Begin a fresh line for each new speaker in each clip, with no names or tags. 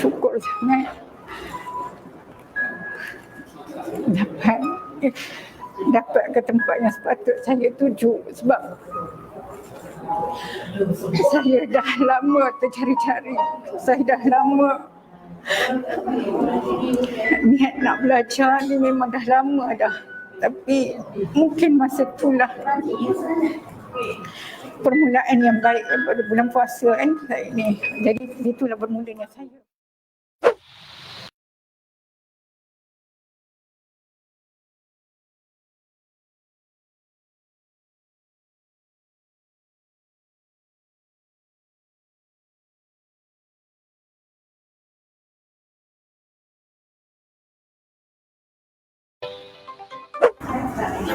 bersyukur sangat dapat ke tempat yang sepatut saya tuju, sebab saya dah lama tercari-cari, saya dah lama niat nak belajar ni, memang dah lama dah, tapi mungkin masa itulah permulaan yang baik pada bulan puasa kan saya ni. Jadi itulah bermulanya saya.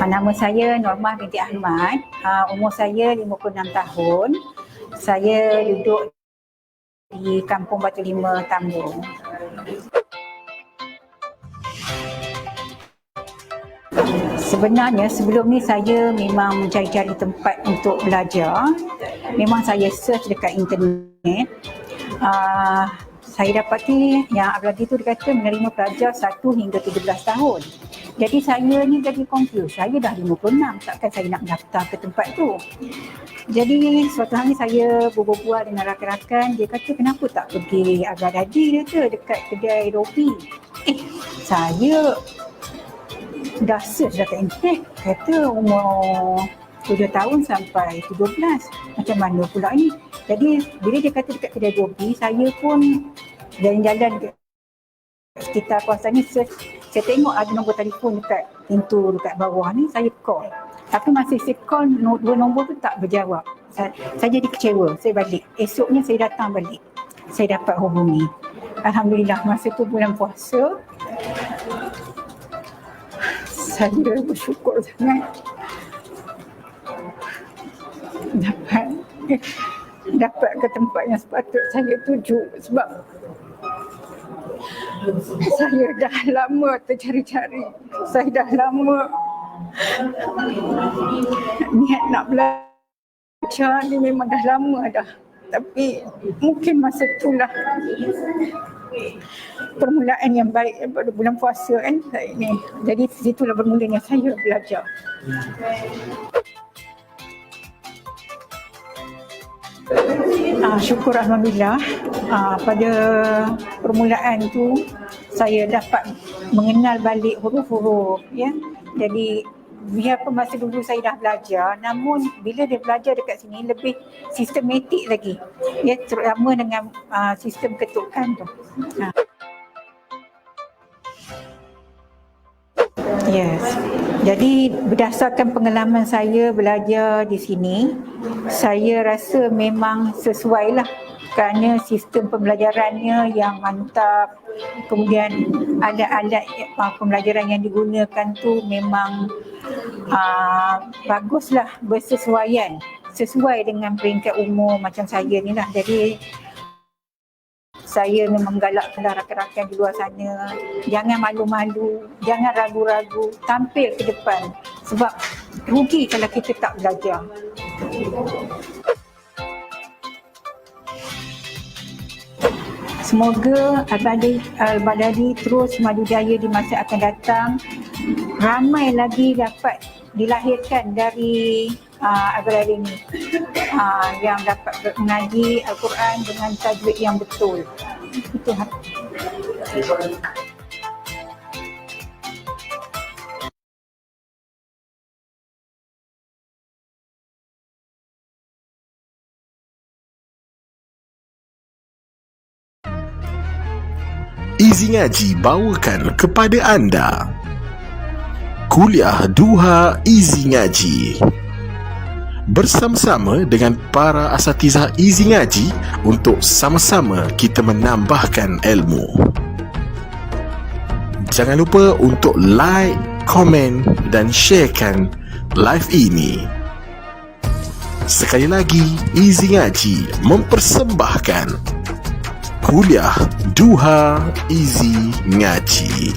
Nama saya Normah binti Ahmad. Umur saya 56 tahun. Saya duduk di Kampung Batu Lima, Tambun. Sebenarnya sebelum ni saya memang mencari-cari tempat untuk belajar. Memang saya search dekat internet. Saya dapati yang Abladi tu dia kata menerima pelajar 1 hingga 17 tahun. Jadi saya ni jadi confused. Saya dah 56, takkan saya nak daftar ke tempat tu. Jadi suatu hari saya berbual dengan rakan-rakan, dia kata kenapa tak pergi Abladi, dia kata dekat kedai Robi. Saya dah search dekat internet, kata umur 7 tahun sampai 17. Macam mana pula ni? Jadi bila dia kata dekat kedai Robi, saya pun jalan-jalan ke sekitar kawasan ni, saya tengok ada nombor telefon dekat pintu dekat bawah ni, saya call. Tapi masa saya call, dua nombor tu tak berjawab. Saya jadi kecewa, saya balik. Esoknya saya datang balik, saya dapat hubungi. Alhamdulillah masa tu bulan puasa. Saya bersyukur sangat dapat ke tempat yang sepatut saya tuju, sebab saya dah lama tercari-cari, saya dah lama niat nak belajar ni, memang dah lama dah, tapi mungkin masa itulah permulaan yang baik pada bulan puasa kan saya ni. Jadi situlah bermulanya saya belajar. Syukur Alhamdulillah, pada permulaan tu saya dapat mengenal balik huruf-huruf ya. Jadi biarpun masa dulu saya dah belajar, namun bila dia belajar dekat sini lebih sistematik lagi ya, terutama dengan sistem ketukan tu. Yes. Jadi berdasarkan pengalaman saya belajar di sini, saya rasa memang sesuai lah, kerana sistem pembelajarannya yang mantap, kemudian alat-alat pembelajaran yang digunakan tu memang baguslah, bersesuaian, sesuai dengan peringkat umur macam saya ni lah. Jadi saya memang galakkan rakan-rakan di luar sana, jangan malu-malu, jangan ragu-ragu, tampil ke depan, sebab rugi kalau kita tak belajar. Semoga Al-Baghdadi terus maju jaya di masa akan datang. Ramai lagi dapat dilahirkan dari Al-Baghdadi ini yang dapat mengaji Al-Quran dengan tajwid yang betul. Itu
Easy Ngaji bawakan kepada anda Kuliah Duha Easy Ngaji, bersama-sama dengan para asatizah Easy Ngaji untuk sama-sama kita menambahkan ilmu. Jangan lupa untuk like, komen dan sharekan live ini. Sekali lagi, Easy Ngaji mempersembahkan Kuliah Duha Easy Ngaji.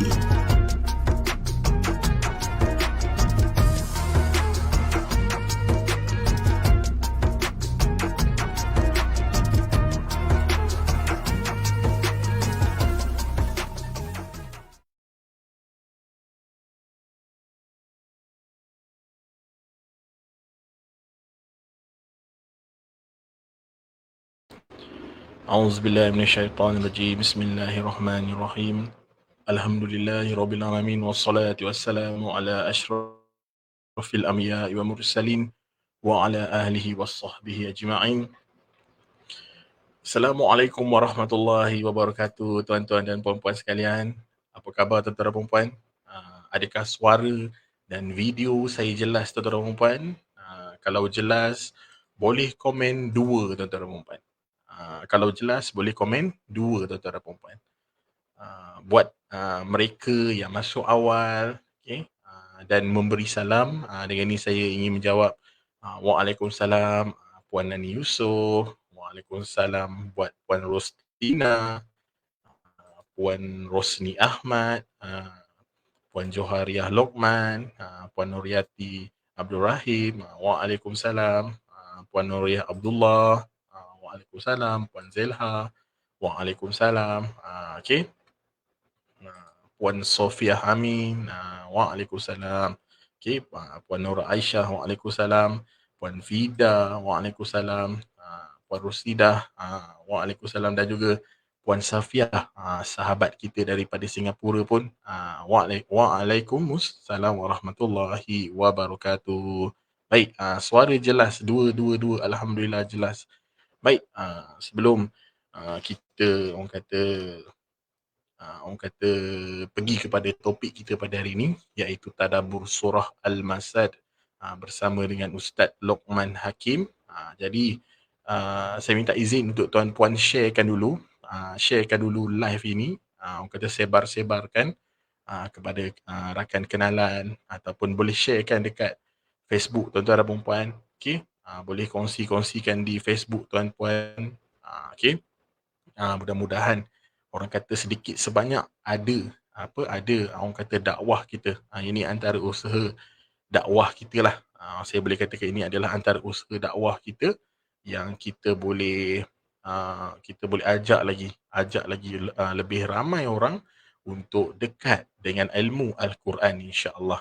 أعوذ بالله من الشيطان الرجيم بسم الله الرحمن الرحيم الحمد لله رب العالمين والصلاة والسلام على أشرف الأنبياء والمرسلين وعلى آله وصحبه أجمعين. Assalamualaikum warahmatullahi wabarakatuh, tuan-tuan dan puan-puan sekalian. Apa khabar tuan-tuan dan puan-puan? Adakah suara dan video saya jelas tuan-tuan dan puan-puan? Kalau jelas, boleh komen 2 tuan-tuan dan puan-puan. Kalau jelas, boleh komen 2 tuan-tuan dan puan-puan. Buat mereka yang masuk awal, okay, dan memberi salam, dengan ini saya ingin menjawab. Waalaikumsalam Puan Nani Yusof, Waalaikumsalam buat Puan Rostina, Puan Rosni Ahmad, Puan Johariah Lokman, Puan Nuriati Abdul Rahim, Waalaikumsalam, Puan Nuriah Abdullah, Waalaikumsalam, Puan Zelha, Waalaikumsalam, okay. Puan Sofia Amin, Waalaikumsalam. Okay, Puan Nur Aisyah, Waalaikumsalam. Puan Fida, Waalaikumsalam. Puan Rusidah, Waalaikumsalam. Dan juga Puan Safia, sahabat kita daripada Singapura pun, Waalaikumsalam warahmatullahi wabarakatuh. Baik, suara jelas, dua, alhamdulillah jelas. Baik, sebelum kita orang kata pergi kepada topik kita pada hari ini, iaitu tadabbur surah Al-Masad bersama dengan Ustaz Luqman Hakim. Jadi saya minta izin untuk tuan-puan sharekan dulu live ini, orang kata sebar-sebarkan kepada rakan kenalan, ataupun boleh sharekan dekat Facebook tuan-tuan dan puan-puan. Okey, boleh kongsi-kongsikan di Facebook tuan-puan. Okey, mudah-mudahan orang kata sedikit sebanyak ada orang kata dakwah kita. Ini antara usaha dakwah kita lah. Saya boleh katakan ini adalah antara usaha dakwah kita yang kita boleh ajak lagi lebih ramai orang untuk dekat dengan ilmu Al-Quran, insya-Allah.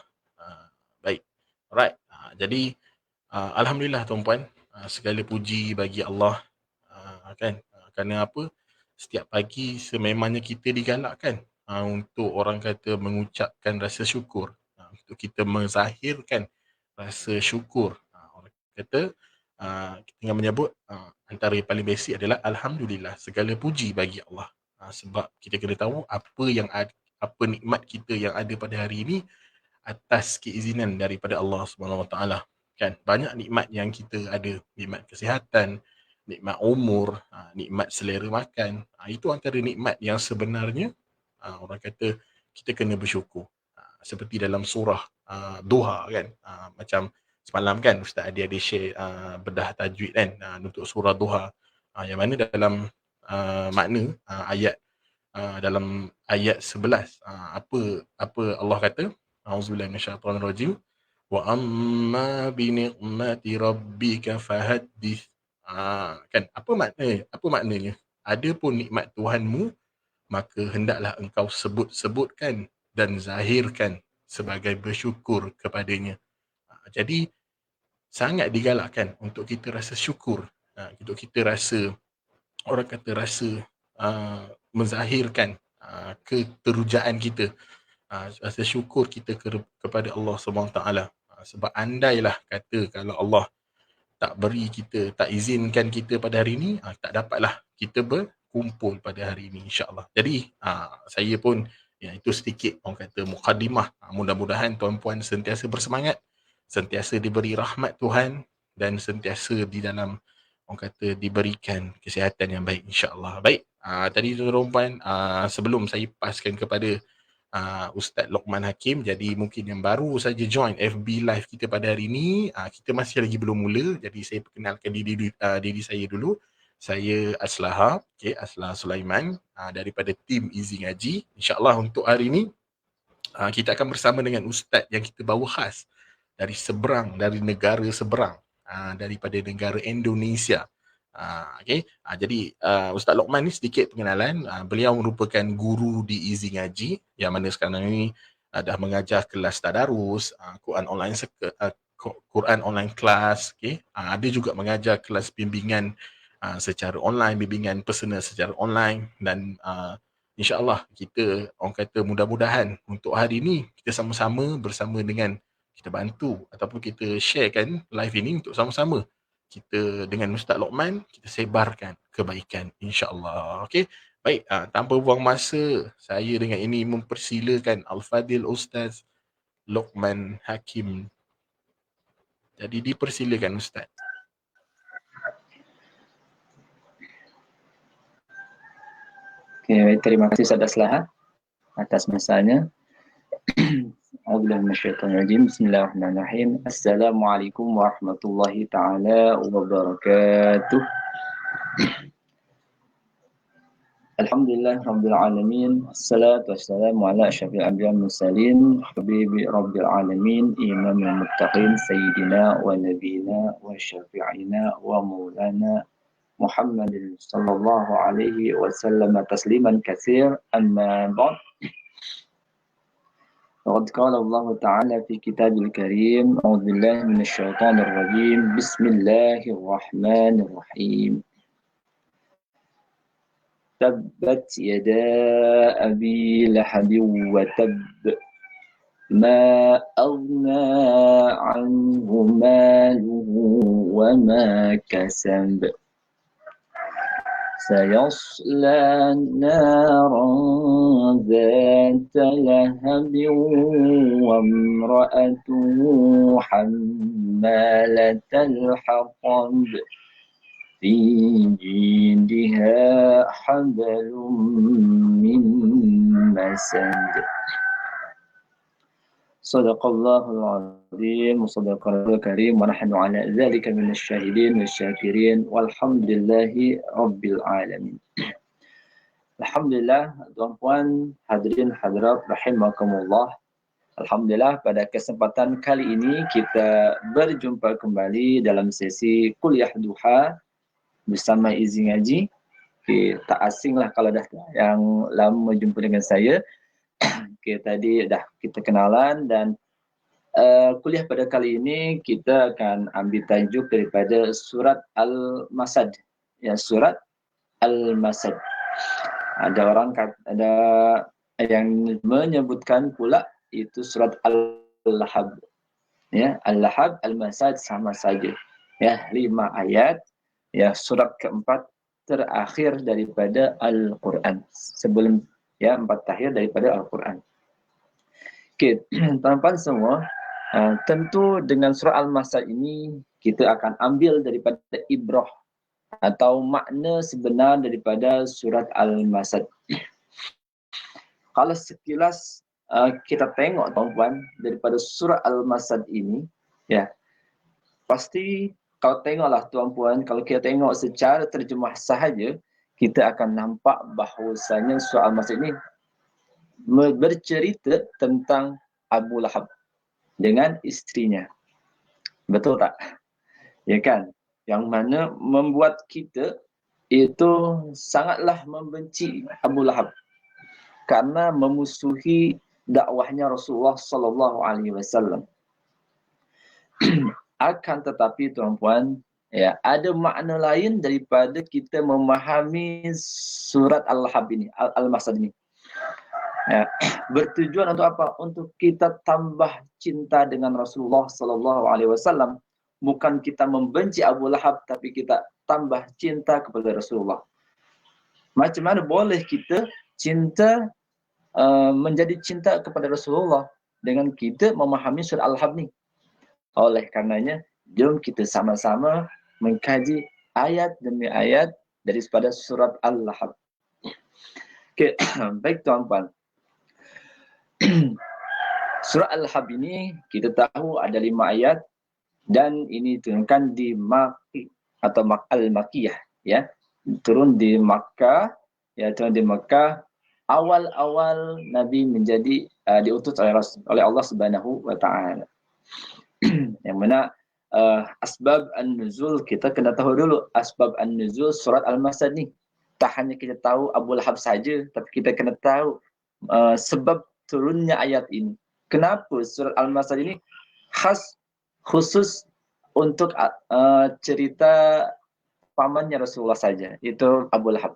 Baik. Alright. Jadi alhamdulillah tuan-puan, segala puji bagi Allah, kan? Kerana apa? Setiap pagi sememangnya kita digalakkan untuk orang kata mengucapkan rasa syukur, untuk kita menzahirkan rasa syukur. Orang kata kita dengan menyebut antara yang paling basic adalah alhamdulillah, segala puji bagi Allah. Sebab kita kena tahu apa nikmat kita yang ada pada hari ini atas keizinan daripada Allah Subhanahu Wa Taala. Kan, banyak nikmat yang kita ada, nikmat kesihatan, nikmat umur, nikmat selera makan. Itu antara nikmat yang sebenarnya orang kata kita kena bersyukur. Seperti dalam surah Duha kan, macam semalam kan Ustaz ada share bedah tajwid kan, untuk surah Duha, yang mana dalam makna dalam ayat 11, apa Allah kata, auzubillahi minasyaitonirrajim, wa amma bi ni'mati rabbika fahaddits. Kan, apa maknanya? Adapun nikmat Tuhanmu, maka hendaklah engkau sebut-sebutkan dan zahirkan sebagai bersyukur kepadanya. Jadi sangat digalakkan untuk kita rasa syukur, untuk kita rasa orang kata rasa menzahirkan keterujaan kita, rasa syukur kita kepada Allah SWT. Sebab andailah kata kalau Allah tak beri kita, tak izinkan kita pada hari ini, tak dapatlah kita berkumpul pada hari ini, insya-Allah. Jadi saya pun, itu sedikit orang kata mukadimah. Mudah-mudahan tuan-puan sentiasa bersemangat, sentiasa diberi rahmat Tuhan, dan sentiasa di dalam orang kata diberikan kesihatan yang baik, insya-Allah. Baik, tadi tuan-puan, sebelum saya paskan kepada Ustaz Luqman Hakim, jadi mungkin yang baru saja join FB Live kita pada hari ini, kita masih lagi belum mula, jadi saya perkenalkan diri saya dulu. Saya Aslaha, Aslaha Sulaiman, daripada tim Easy Ngaji. InsyaAllah untuk hari ini kita akan bersama dengan Ustaz yang kita bawa khas dari negara seberang, daripada negara Indonesia. Jadi Ustaz Luqman ni sedikit pengenalan. Beliau merupakan guru di Easy Ngaji, yang mana sekarang ini dah mengajar kelas tadarus, Quran online class, ada juga mengajar kelas bimbingan secara online, bimbingan personal secara online, dan insya-Allah kita orang kata mudah-mudahan untuk hari ini kita sama-sama bersama dengan kita bantu ataupun kita sharekan live ini untuk sama-sama kita dengan Ustaz Lokman kita sebarkan kebaikan insya-Allah. Okey. Baik, tanpa buang masa, saya dengan ini mempersilakan Al-Fadil Ustaz Lokman Hakim. Jadi dipersilakan Ustaz.
Okay, terima kasih Ustaz Aslaha atas masanya. Bismillahirrahmanirrahim. Assalamualaikum warahmatullahi taala wabarakatuh. Alhamdulillah rabbil alamin. Assalatu wassalamu ala asyrafil anbiya'i wal mursalin, habibi rabbil alamin, imamul muttaqin, sayyidina wa nabiyina wa syafi'ina wa maulana Muhammadin sallallahu alaihi wasallam tasliman katsir, amma ba'd. Faqad qala Allah Ta'ala fi kitabil karim, a'udzu billahi minasy syaithanir rajim, bismillahirrahmanirrahim. Tabbat yada abi lahabin wa tabb, ma aghna anhu maluhu wa ma kasab, سيصلى نارا ذات لهب وامرأته حمالة الحطب في جيدها حبل من مسد. صدق الله العظيم وصدق رسوله الكريم ونحن على ذلك من الشاهدين والشاكرين والحمد لله رب العالمين. Alhamdulillah, tuan-puan, hadirin hadirat rahimakumullah. Alhamdulillah, pada kesempatan kali ini kita berjumpa kembali dalam sesi kuliah duha bersama Izin Ngaji. Tak asing lah kalau dah yang lama jumpa dengan saya. Tadi dah kita kenalan dan kuliah pada kali ini kita akan ambil tajuk daripada surat Al-Masad. Ya, surat Al-Masad. Ada orang ada yang menyebutkan pula itu surat Al-Lahab. Ya, Al-Lahab, Al-Masad sama saja. Ya, 5 ayat. Ya, surat keempat terakhir daripada Al-Quran. Sebelum 4 terakhir daripada Al-Quran. Okey, tuan-tuan semua, tentu dengan surah Al-Masad ini kita akan ambil daripada ibrah atau makna sebenar daripada surat Al-Masad. Kalau sekilas kita tengok tuan-tuan daripada surah Al-Masad ini, ya, pasti kalau tengoklah tuan-puan, kalau kita tengok secara terjemah sahaja, kita akan nampak bahawasanya surah Al-Masad ini bercerita tentang Abu Lahab dengan istrinya. Betul tak? Ya kan? Yang mana membuat kita itu sangatlah membenci Abu Lahab karena memusuhi dakwahnya Rasulullah sallallahu alaihi wasallam. Akan tetapi tuan-puan, ya, ada makna lain daripada kita memahami surat Al-Lahab ini, Al-Masad ini. Ya, bertujuan untuk apa? Untuk kita tambah cinta dengan Rasulullah sallallahu alaihi wasallam. Bukan kita membenci Abu Lahab, tapi kita tambah cinta kepada Rasulullah. Macam mana boleh kita cinta menjadi cinta kepada Rasulullah dengan kita memahami surah Al-Lahab ni? Oleh karenanya, jom kita sama-sama mengkaji ayat demi ayat daripada surat Al-Lahab. Okay. Baik tuan-tuan. Surah Al-Lahab ini kita tahu ada 5 ayat dan ini diturunkan di Maki atau Al-Makiyah, ya. Turun di Makkah, ya, turun di Makkah awal-awal Nabi menjadi diutus oleh Allah Subhanahu wa taala. Yang mana asbab an-nuzul kita kena tahu dulu asbab an-nuzul surat Al-Masad ni. Tak hanya kita tahu Abu Lahab saja, tapi kita kena tahu sebab turunnya ayat ini. Kenapa surat Al-Masad ini khusus untuk cerita pamannya Rasulullah saja, itu Abu Lahab.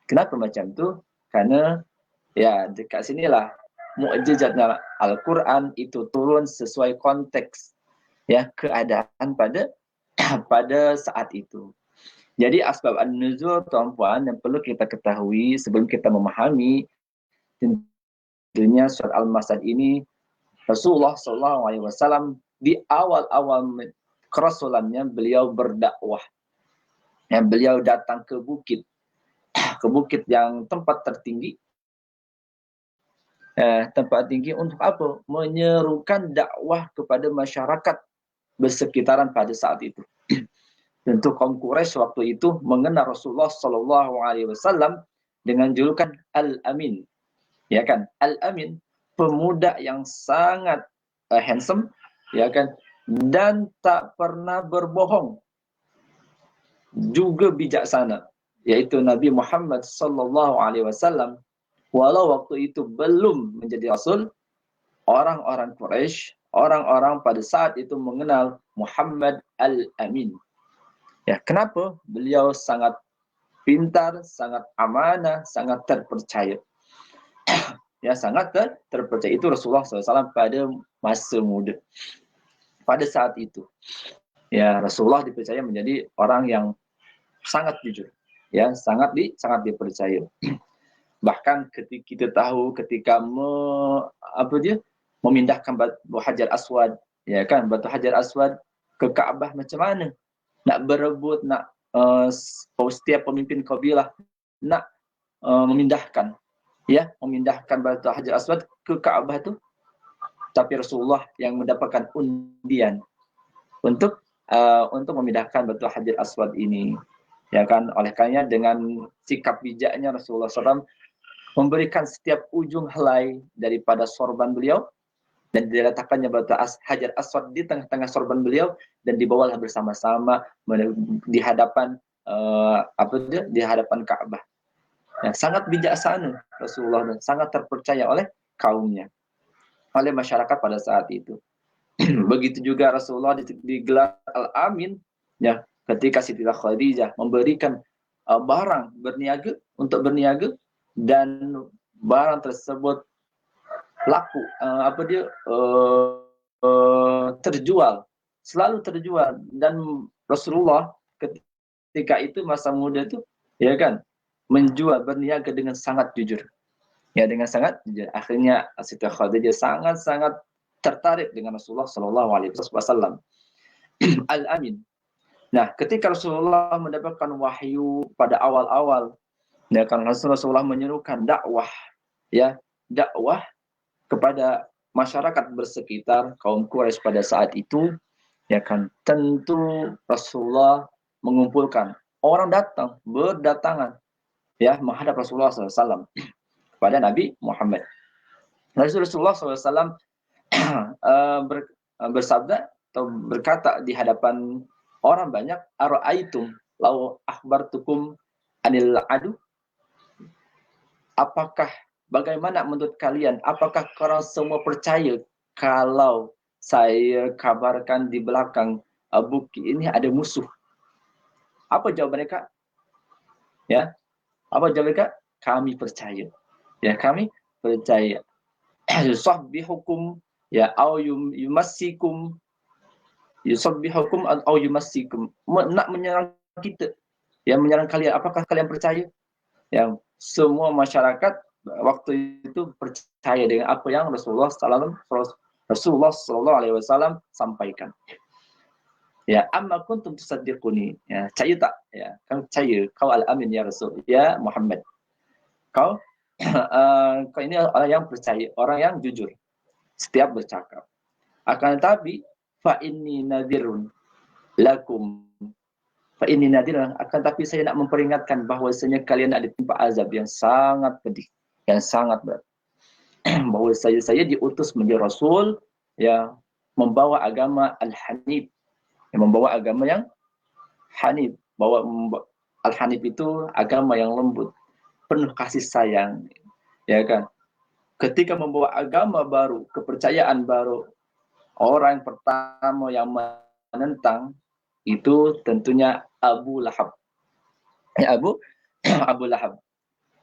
Kenapa macam itu? Karena ya dekat sinilah mukjizatnya Al-Quran itu turun sesuai konteks ya keadaan pada pada saat itu. Jadi asbab an-nuzul tuan-puan yang perlu kita ketahui sebelum kita memahami tentunya surat Al-Masad ini Rasulullah SAW di awal-awal kerasulannya beliau berdakwah. Ya, beliau datang ke bukit yang tempat tertinggi. Tempat tinggi untuk apa? Menyerukan dakwah kepada masyarakat bersekitaran pada saat itu. Tentu kaum Quraisy waktu itu mengenal Rasulullah SAW dengan julukan Al-Amin. Ya kan? Al-Amin, pemuda yang sangat handsome, ya kan? Dan tak pernah berbohong. Juga bijaksana, yaitu Nabi Muhammad SAW. Walau waktu itu belum menjadi rasul, orang-orang Quraisy, orang-orang pada saat itu mengenal Muhammad Al-Amin. Ya, kenapa? Beliau sangat pintar, sangat amanah, sangat terpercaya. Ya, sangat terpercaya. Itu Rasulullah SAW pada masa muda. Pada saat itu, ya Rasulullah dipercaya menjadi orang yang sangat jujur, ya sangat dipercaya. Bahkan ketika kita tahu ketika memindahkan batu Hajar Aswad, ya kan, batu Hajar Aswad ke Ka'bah macam mana? Nak berebut, setiap pemimpin kabilah nak memindahkan batu Hajar Aswad ke Ka'bah tu, tapi Rasulullah yang mendapatkan undian untuk memindahkan batu Hajar Aswad ini, ya kan. Oleh karenanya dengan sikap bijaknya Rasulullah SAW memberikan setiap ujung helai daripada sorban beliau dan diletakkannya batu Hajar Aswad di tengah-tengah sorban beliau dan dibawalah bersama-sama di hadapan di hadapan Ka'bah. Ya, sangat bijaksana Rasulullah dan sangat terpercaya oleh kaumnya, oleh masyarakat pada saat itu. Begitu juga Rasulullah digelar Al-Amin, ya, ketika Siti Khadijah memberikan barang berniaga dan barang tersebut laku, terjual, selalu terjual. Dan Rasulullah ketika itu masa muda itu, ya kan, menjual, berniaga dengan sangat jujur. Ya, dengan sangat jujur. Akhirnya Siti Khadijah sangat-sangat tertarik dengan Rasulullah SAW. Al-Amin. Nah, ketika Rasulullah mendapatkan wahyu pada awal-awal, ya kan, Rasulullah menyerukan dakwah kepada masyarakat bersekitar kaum Quraisy pada saat itu, ya kan. Tentu Rasulullah mengumpulkan orang berdatangan, ya, menghadap Rasulullah SAW kepada Nabi Muhammad. Rasulullah SAW bersabda atau berkata di hadapan orang banyak, ara'aitum law akhbartukum anil adu, bagaimana menurut kalian, apakah korang semua percaya kalau saya kabarkan di belakang bukit ini ada musuh? Apa jawaban mereka? Ya, apa jawaban mereka? Kami percaya. Ya, kami percaya. Yusabbihukum, ya, au yumassikum, yusabbihukum au yumassikum, nak menyerang kita, ya, menyerang kalian. Apakah kalian percaya? Yang semua masyarakat waktu itu percaya dengan apa yang Rasulullah SAW sampaikan. Ya, amma kuntum tusaddiquni, ya, percaya tak? Ya, kau percaya, kau Al-Amin ya Rasul, ya Muhammad. Kau ini orang yang percaya, orang yang jujur setiap bercakap. Akan tetapi fa inni nadhirun lakum, akan tapi saya nak memperingatkan bahwasanya kalian ada timpa azab yang sangat pedih, yang sangat berat. Bahwa saya diutus menjadi rasul, ya, membawa agama al-hanif, yang membawa agama yang hanif. Al-hanif itu agama yang lembut, penuh kasih sayang, ya kan. Ketika membawa agama baru, kepercayaan baru, orang pertama yang menentang itu tentunya Abu Lahab. Ya Abu Lahab.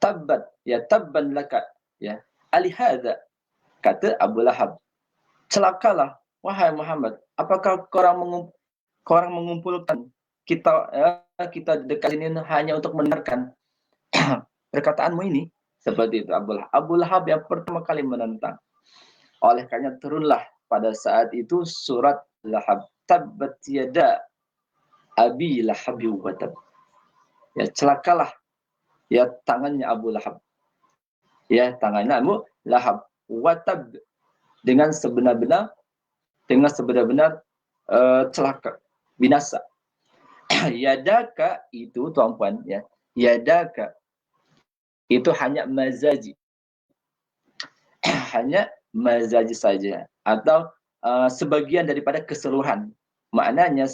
Tabbat, ya tabban laka, ya. Alihada, kata Abu Lahab. Celakalah, wahai Muhammad. Apakah korang mengumpulkan kita kita dekat sini hanya untuk mendengarkan perkataanmu ini? Seperti itu Abu Lahab. Abu Lahab yang pertama kali menentang. Oleh karena turunlah pada saat itu surat Lahab. Tabbat yada abi lahabi wa tab. Ya, celakalah ya tangannya Abu Lahab. Ya, tangannya Abu Lahab. Wa tab, dengan sebenar-benar celaka, binasa. Yadaka itu tuan-puan ya. Yadaka itu hanya mazaji. Hanya mazaji saja atau sebagian daripada keseluruhan. Maknanya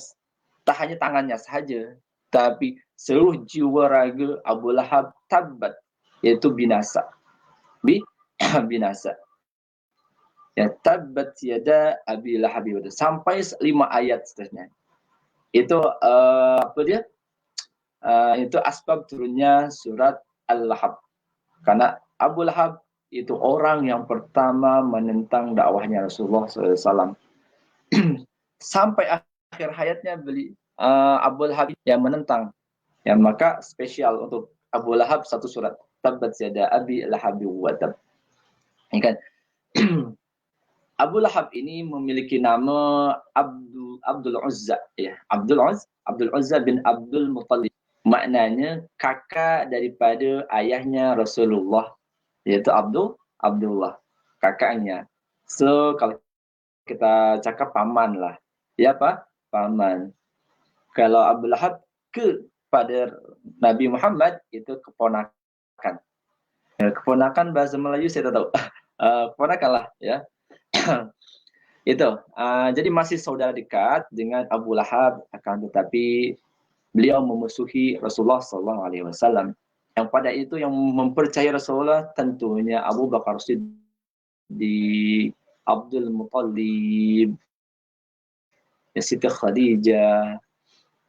tak hanya tangannya saja, tapi seluruh jiwa raga Abu Lahab tabat, yaitu binasa. Binasa. Ya, tabat yada abi lahab sampai 5 ayat seterusnya. Itu apa dia? Itu asbab turunnya surat Al-Lahab. Karena Abu Lahab itu orang yang pertama menentang dakwahnya Rasulullah SAW. Sampai akhir hayatnya Abu Lahab yang menentang. Ya, maka spesial untuk Abu Lahab satu surat. Tabbat yada abi lahab wa tab. Ini kan. Abu Lahab ini memiliki nama Abdul Uzza, ya. Abdul Uzza bin Abdul Muttalib. Maknanya kakak daripada ayahnya Rasulullah, yaitu Abdullah, kakaknya. So kalau kita cakap paman lah. Ya apa? Paman. Kalau Abu Lahab kepada Nabi Muhammad itu keponakan. Ya, keponakan bahasa Melayu saya tak tahu. Keponakan lah ya. Itu jadi masih saudara dekat dengan Abu Lahab, akan tetapi beliau memusuhi Rasulullah SAW. Yang pada itu yang mempercayai Rasulullah tentunya Abu Bakar Siddiq, Abdul Muttalib, Siti Khadijah,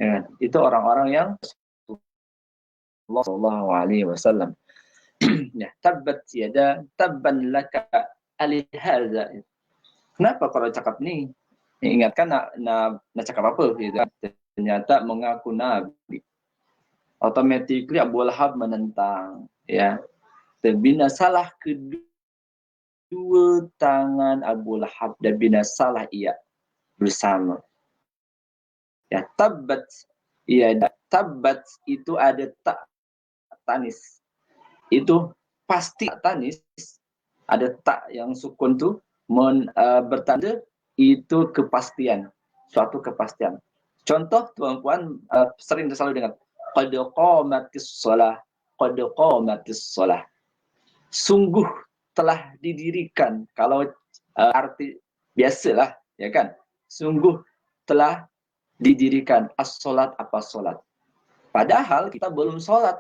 ya, itu orang-orang yang Rasulullah SAW. Ya, tabbat yada tabban laka alihadza. Kenapa kalau cakap ni? Ingatkan nak cakap apa gitu. Ternyata mengaku nabi. Automatically Abu Lahab menentang, ya. Terbinasalah kedua tangan Abu Lahab dan binasalah ia bersama. Ya, tabbat. Ya, tabbat itu ada tak tanis. Itu pasti tanis. Ada tak yang sukun tu bertanda itu kepastian, suatu kepastian. Contoh tuan-puan sering selalu dengar qad qamatis shalah, qad qamatis shalah. Sungguh telah didirikan. Kalau arti biasalah, ya kan? Sungguh telah didirikan as-salat, apa salat. Padahal kita belum salat.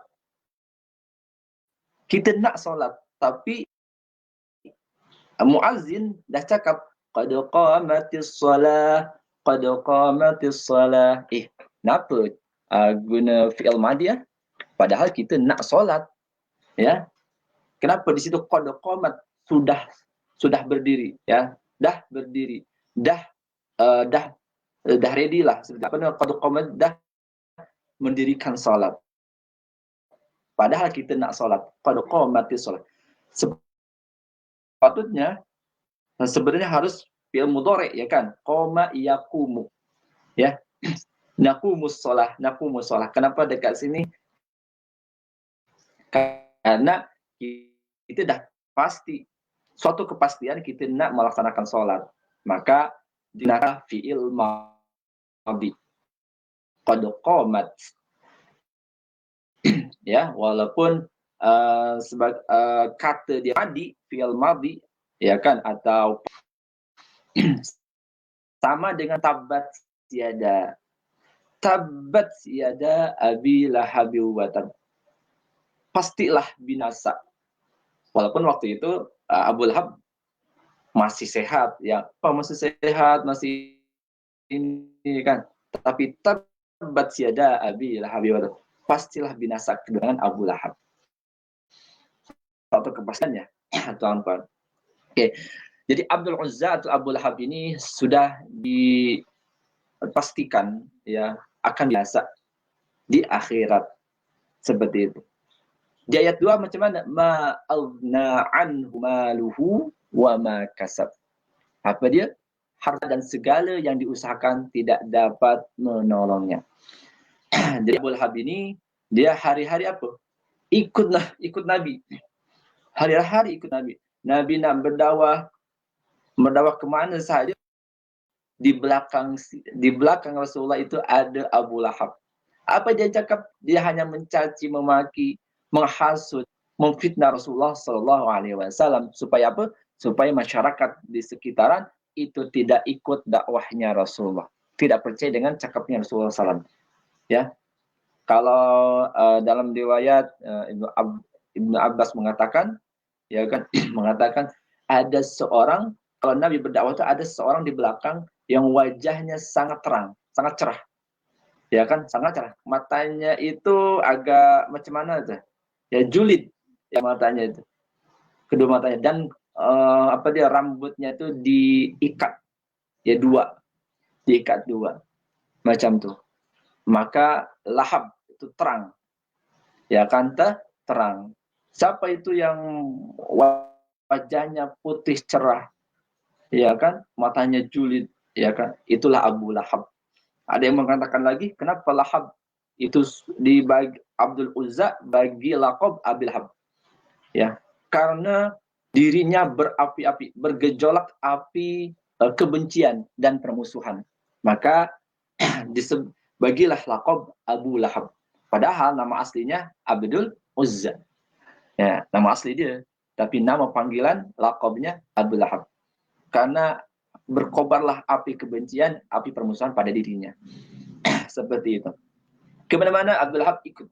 Kita nak salat, tapi muazzin dah cakap qad qamatis shalah, qad qamatis shalah. Kenapa guna fi'il madhi? Padahal kita nak solat, ya. Kenapa di situ qad qamat, sudah berdiri, ya. Dah berdiri. Dah ready lah. Apa namanya, qad qamat, dah mendirikan solat. Padahal kita nak solat, qad qamatis shalah. Sepatutnya sebenarnya harus fi'il mudhari', ya kan? Qama yaqumu. Ya. Naqumus shalah. Kenapa dekat sini? Karena kita dah pasti, suatu kepastian kita nak melaksanakan solat. Maka digunakan fi'il madhi. Qad qamat. Ya, walaupun kata dia madhi, fi'il madhi, ya kan, atau sama dengan tabbat yada abi lahab wa tab. Pastilah binasa. Walaupun waktu itu Abu Lahab masih sehat, ya, masih sehat, masih ini kan. Tapi tabbat yada abi lahab wa tab. pastilah binasa dengan Abu Lahab. Atau kepastiannya, tuan-tuan. Oke, jadi Abdul Uzza atau Abu Lahab ini sudah dipastikan ya akan binasa di akhirat, seperti itu. Di ayat 2 macam mana? Ma aghna anhu maluhu wa ma kasab. Apa dia? Harta dan segala yang diusahakan tidak dapat menolongnya. Jadi Abu Lahab ini dia hari-hari apa? Ikut Nabi. Hari-hari ikut Nabi. Nabi nak berdakwah ke mana saja, di belakang Rasulullah itu ada Abu Lahab. Apa dia cakap? Dia hanya mencaci, memaki, menghasut, memfitnah Rasulullah Sallallahu Alaihi Wasallam supaya apa? Supaya masyarakat di sekitaran itu tidak ikut dakwahnya Rasulullah, tidak percaya dengan cakapnya Rasulullah SAW. Ya, kalau dalam riwayat Ibnu Abbas mengatakan, ya kan, mengatakan ada seorang, kalau Nabi berdakwah itu ada seorang di belakang yang wajahnya sangat terang, sangat cerah. Ya kan, sangat cerah. Matanya itu agak macam mana itu? Ya julid ya matanya itu. Kedua matanya, dan rambutnya itu diikat. Ya diikat dua. Macam tuh. Maka Lahab itu terang. Ya kan, terang. Siapa itu yang wajahnya putih cerah? Ya kan, matanya julid, ya kan? Itulah Abu Lahab. Ada yang mengatakan lagi, kenapa Lahab itu dibagi Abdul Uzza bagi laqab Abu Lahab? Ya, karena dirinya berapi-api, bergejolak api kebencian dan permusuhan. Maka bagilah laqab Abu Lahab. Padahal nama aslinya Abdul Uzza. Ya, nama asli dia. Tapi nama panggilan laqabnya Abu Lahab. Karena berkobarlah api kebencian, api permusuhan pada dirinya. Seperti itu. Kemana-mana Abu Lahab ikut.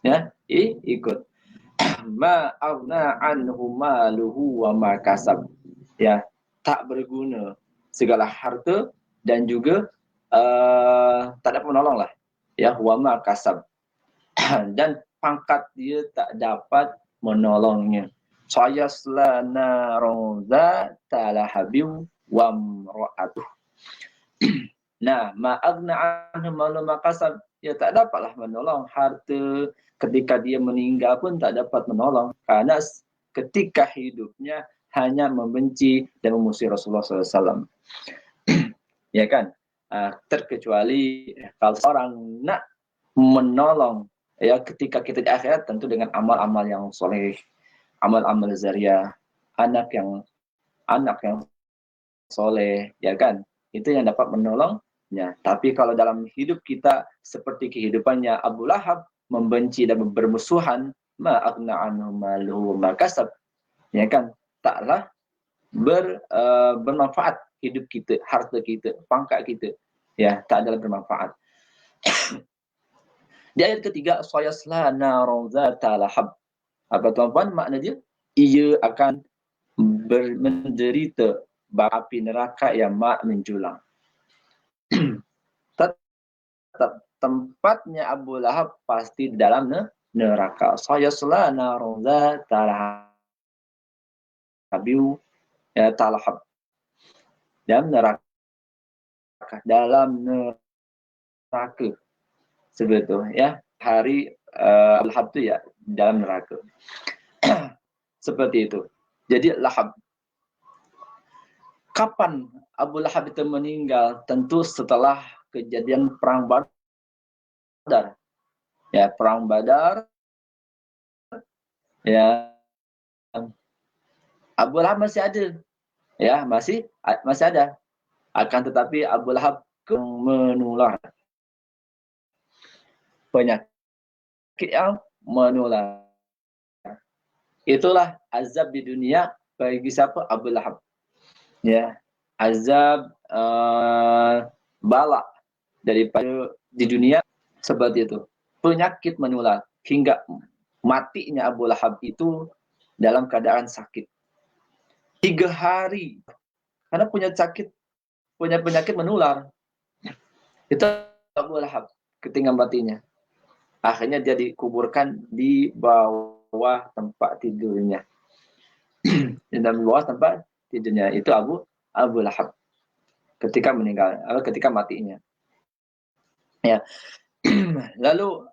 Ya, ikut. Ma aghna anhu maluhu wa ma kasab. Ya, tak berguna segala harta dan juga tak dapat menolong lah. Ya, wa ma kasab. Dan pangkat dia tak dapat menolongnya. Sayasla naron dzata lahabin wa imra'atuh. Nah, ma aghna anhu maluhu wa ma kasab. Ya, tak dapatlah menolong harta. Ketika dia meninggal pun tak dapat menolong. Karena ketika hidupnya hanya membenci dan memusuhi Rasulullah SAW. Ya kan? Terkecuali kalau seorang nak menolong, ya ketika kita di akhirat, tentu dengan amal-amal yang soleh, amal-amal zariah, anak yang soleh, ya kan? Itu yang dapat menolongnya. Tapi kalau dalam hidup kita seperti kehidupannya Abu Lahab, membenci dan bermusuhan, ma aghna anhu maluhu wa kasab, ya kan, taklah bermanfaat hidup kita, harta kita, pangkat kita, ya, tak adalah bermanfaat. Di ayat ketiga, sayasla naron dzata lahab. Apa tuan-tuan makna dia? Ia akan menderita bara api neraka yang mak menjulang. Tetap tempatnya Abu Lahab pasti di dalam neraka. Sayasla naron dzata lahab. Ya, talahab. Dalam neraka. Sebetulnya ya, hari Abu Lahab itu ya dalam neraka. Seperti itu. Jadi Lahab. Kapan Abu Lahab itu meninggal? Tentu setelah kejadian perang Badar. Ya, perang Badar. Ya, Abu Lahab masih ada. Ya, masih ada. Akan tetapi Abu Lahab menular. Penyakit yang menular. Itulah azab di dunia bagi siapa? Abu Lahab. Ya, azab bala daripada di dunia seperti itu. Penyakit menular hingga matinya Abu Lahab itu dalam keadaan sakit. 3 hari karena punya penyakit menular. Itu Abu Lahab ketinggalan matinya. Akhirnya dia dikuburkan di bawah tempat tidurnya. Di bawah tempat tidurnya itu Abu Lahab ketika meninggal, ketika matinya. Ya. Lalu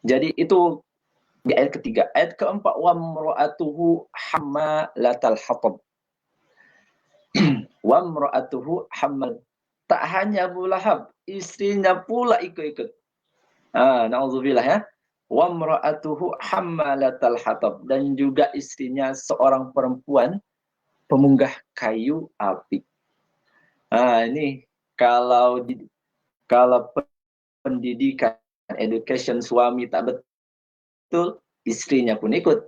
jadi itu di ayat ketiga. Ayat keempat, wa mra'atuhu hammalatal hatab. Wa mra'atuhu hammal. Tak hanya Abu Lahab, istrinya pula ikut-ikut. Na'udzubillah ya. Wa mra'atuhu hammalatal hatab, dan juga istrinya seorang perempuan pemunggah kayu api. Ini kalau pendidikan education suami tak betul, istrinya pun ikut.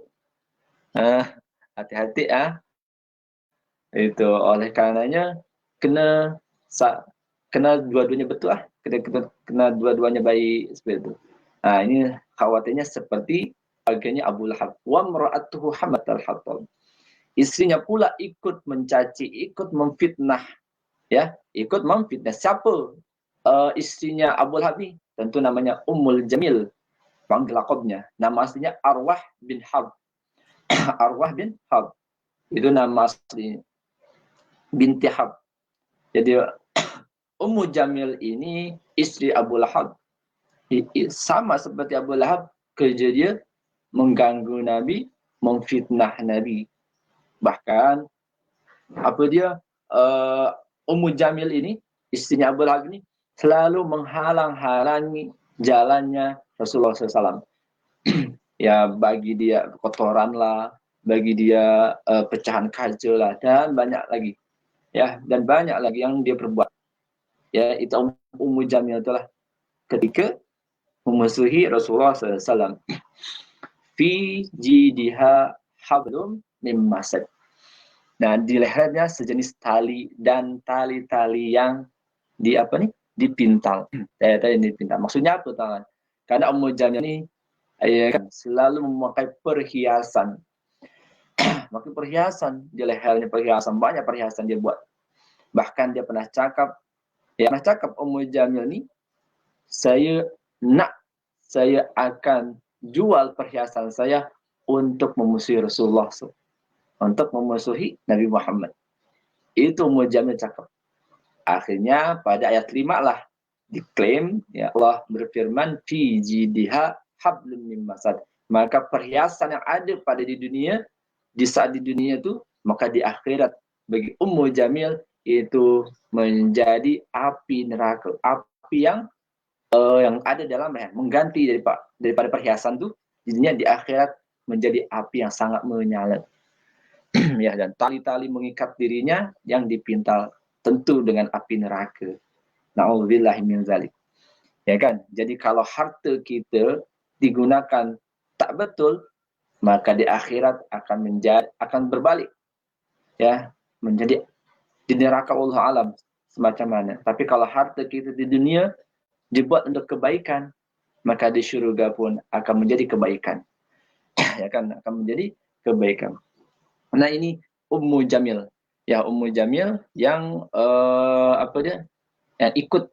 Hati-hati itu oleh karenanya kena dua-duanya betul kena dua-duanya baik seperti itu. Ini khawatirnya seperti bagiannya Abu Lahab. Wa mra'atuhu hamatal hatab. Istrinya pula ikut mencaci, ikut memfitnah, ya, ikut memfitnah. Siapa istrinya Abu Lahab ini? Tentu namanya Ummul Jamil, panggil lakabnya. Nama aslinya Arwah bin Harb. Arwah bin Harb. Itu nama aslinya. Binti Harb. Jadi Ummu Jamil ini istri Abu Lahab. Sama seperti Abu Lahab, kerja dia mengganggu Nabi, memfitnah Nabi. Bahkan apa dia Ummu Jamil ini, istrinya Abu Lahab ini, selalu menghalang-halangi jalannya Rasulullah SAW. Ya, bagi dia kotoran lah, bagi dia pecahan kaca lah, dan banyak lagi. Ya, dan banyak lagi yang dia perbuat. Ya, itu Ummu Jamil itulah ketika memusuhi Rasulullah SAW. Fi jidiha hablum min masad. Nah, di lehernya sejenis tali, dan tali-tali yang dipintal. Tali dipintal. Maksudnya apa, tangan? Karena Ummu Jamil ini selalu memakai perhiasan. Makin perhiasan di lehernya, perhiasan, banyak perhiasan dia buat. Bahkan dia pernah cakap Ummu Jamil ini, saya akan jual perhiasan saya untuk memusuhi Rasulullah, untuk memusuhi Nabi Muhammad. Itu Ummu Jamil cakap. Akhirnya pada ayat 5 lah diklaim, ya, Allah berfirman, fi jidiha hablum min masad. Maka perhiasan yang ada pada di dunia, di saat di dunia itu, maka di akhirat bagi Ummu Jamil itu menjadi api neraka, api yang ada dalam leher, mengganti daripada perhiasan itu, jadinya di akhirat menjadi api yang sangat menyala. Ya, dan tali-tali mengikat dirinya yang dipintal tentu dengan api neraka. Na'udzubillahi min dzalik. Ya kan? Jadi kalau harta kita digunakan tak betul, maka di akhirat akan berbalik. Ya, menjadi di neraka Allah alam semacam mana. Tapi kalau harta kita di dunia dibuat untuk kebaikan, maka di syurga pun akan menjadi kebaikan. Ya kan? Akan menjadi kebaikan. Nah, ini Ummu Jamil. Ya, Ummu Jamil yang yang ikut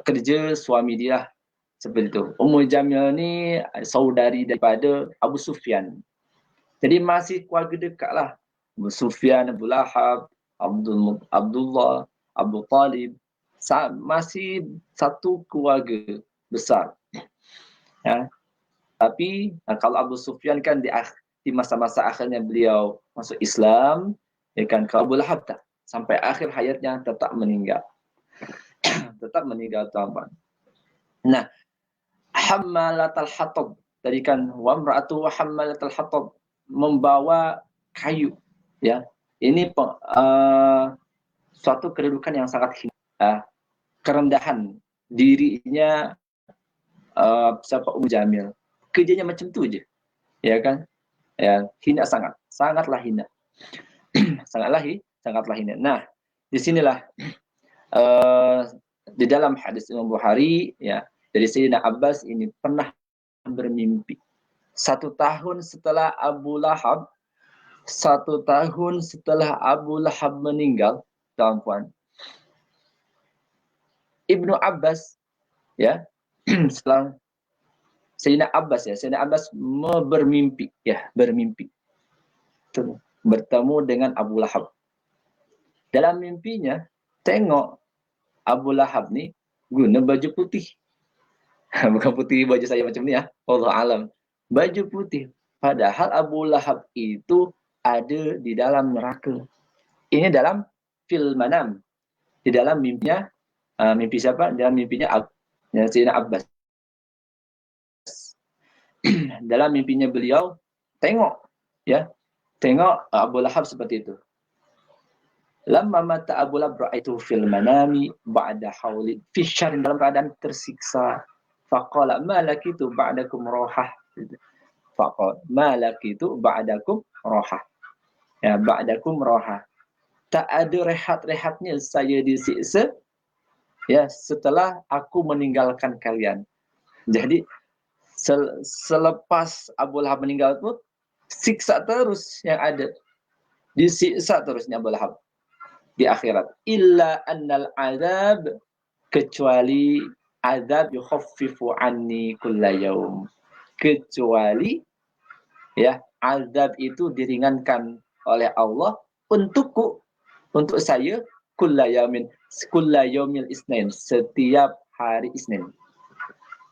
kerja suami dia seperti itu. Ummu Jamil ni saudari daripada Abu Sufyan. Jadi masih keluarga dekat lah. Abu Sufyan, Abu Lahab, Abdullah, Abu Talib, masih satu keluarga besar. Ya. Tapi kalau Abu Sufyan kan di masa-masa akhirnya beliau masuk Islam, ya kan. Kalau Abu Lahab tak, sampai akhir hayatnya tetap meninggal. Tetap meninggal, tuan-tuan. Nah, hammalatal hatab, tadi kan wa imra'atu hammalatal hatab, membawa kayu, ya. Ini suatu kedudukan yang sangat hina, kerendahan dirinya siapa Ummu Jamil. Kerjanya macam tu je. Ya kan? Ya, hina sangatlah hina. sangatlah hina. Nah, di sinilah di dalam hadis Imam Bukhari, ya, dari Sayyidina Abbas ini pernah bermimpi 1 tahun setelah Abu Lahab, 1 tahun setelah Abu Lahab meninggal, tuan-tuan, Ibnu Abbas, ya, setelah Sayyidina Abbas bermimpi, bertemu dengan Abu Lahab. Dalam mimpinya tengok Abu Lahab ni guna baju putih. Bukan putih baju saya macam ni ya, Allah alam. Baju putih. Padahal Abu Lahab itu ada di dalam neraka. Ini dalam fil manam. Di dalam mimpinya, mimpi siapa? Dalam mimpinya Sayyidina Abbas. Dalam mimpinya beliau tengok Abu Lahab seperti itu. Lamma mata Abu Lahab ra'aitu fil manami ba'da hauli fi syarrin, dalam keadaan tersiksa. Faqala ma lakitu ba'dakum rohah. Faqala ma lakitu ba'dakum rohah. Ya, ba'dakum rohah. Tak ada rehat-rehatnya saya disiksa ya setelah aku meninggalkan kalian. Jadi selepas Abu Lahab meninggal itu siksa terus yang ada. Disiksa terusnya Abu Lahab di akhirat. Illa annal azab, kecuali azab yukhaffifu anni kulla yaum. Kecuali ya azab itu diringankan oleh Allah untuk saya kulla yaumil isnin, setiap hari Isnin.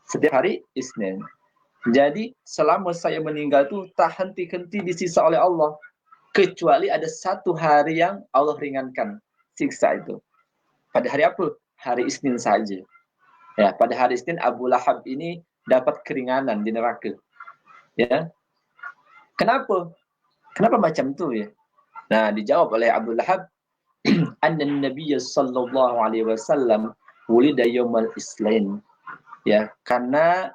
Setiap hari Isnin. Jadi selama saya meninggal itu tak henti-henti disisa oleh Allah. Kecuali ada satu hari yang Allah ringankan siksa itu. Pada hari apa? Hari Isnin saja. Ya, pada hari Isnin Abu Lahab ini dapat keringanan di neraka. Ya. Kenapa? Kenapa macam itu ya? Nah, dijawab oleh Abu Lahab, anna Nabiy sallallahu alaihi wasallam wulida yaumal Islain. Ya, karena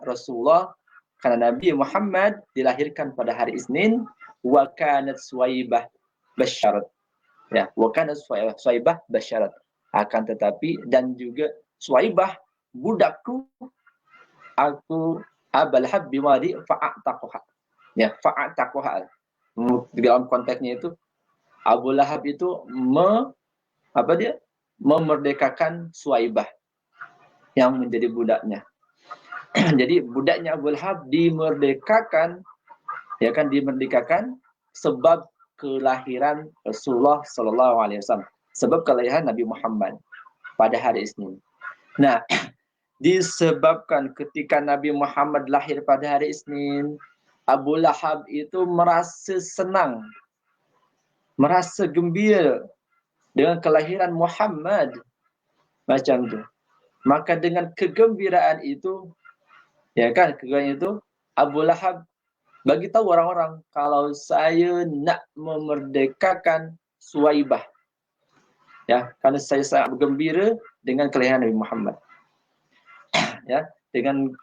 Nabi Muhammad dilahirkan pada hari Isnin, wa kanat Suwaibah basyarat. Ya, wa kanat Suwaibah basyarat. Akan tetapi dan juga Suwaibah budakku, aku Abul Lahab biwadi fa'ataquha. Ya, fa'ataquha. Dalam konteksnya itu Abu Lahab itu memerdekakan Suwaibah yang menjadi budaknya. Jadi budaknya Abu Lahab dimerdekakan sebab kelahiran Rasulullah sallallahu alaihi wasallam, sebab kelahiran Nabi Muhammad pada hari Isnin. Nah, disebabkan ketika Nabi Muhammad lahir pada hari Isnin, Abu Lahab itu merasa senang, merasa gembira dengan kelahiran Muhammad macam tu. Maka dengan kegembiraan itu, Abu Lahab bagi tahu orang-orang kalau saya nak memerdekakan Suwaibah. Ya, karena saya sangat bergembira dengan kelahiran Nabi Muhammad. Ya, dengan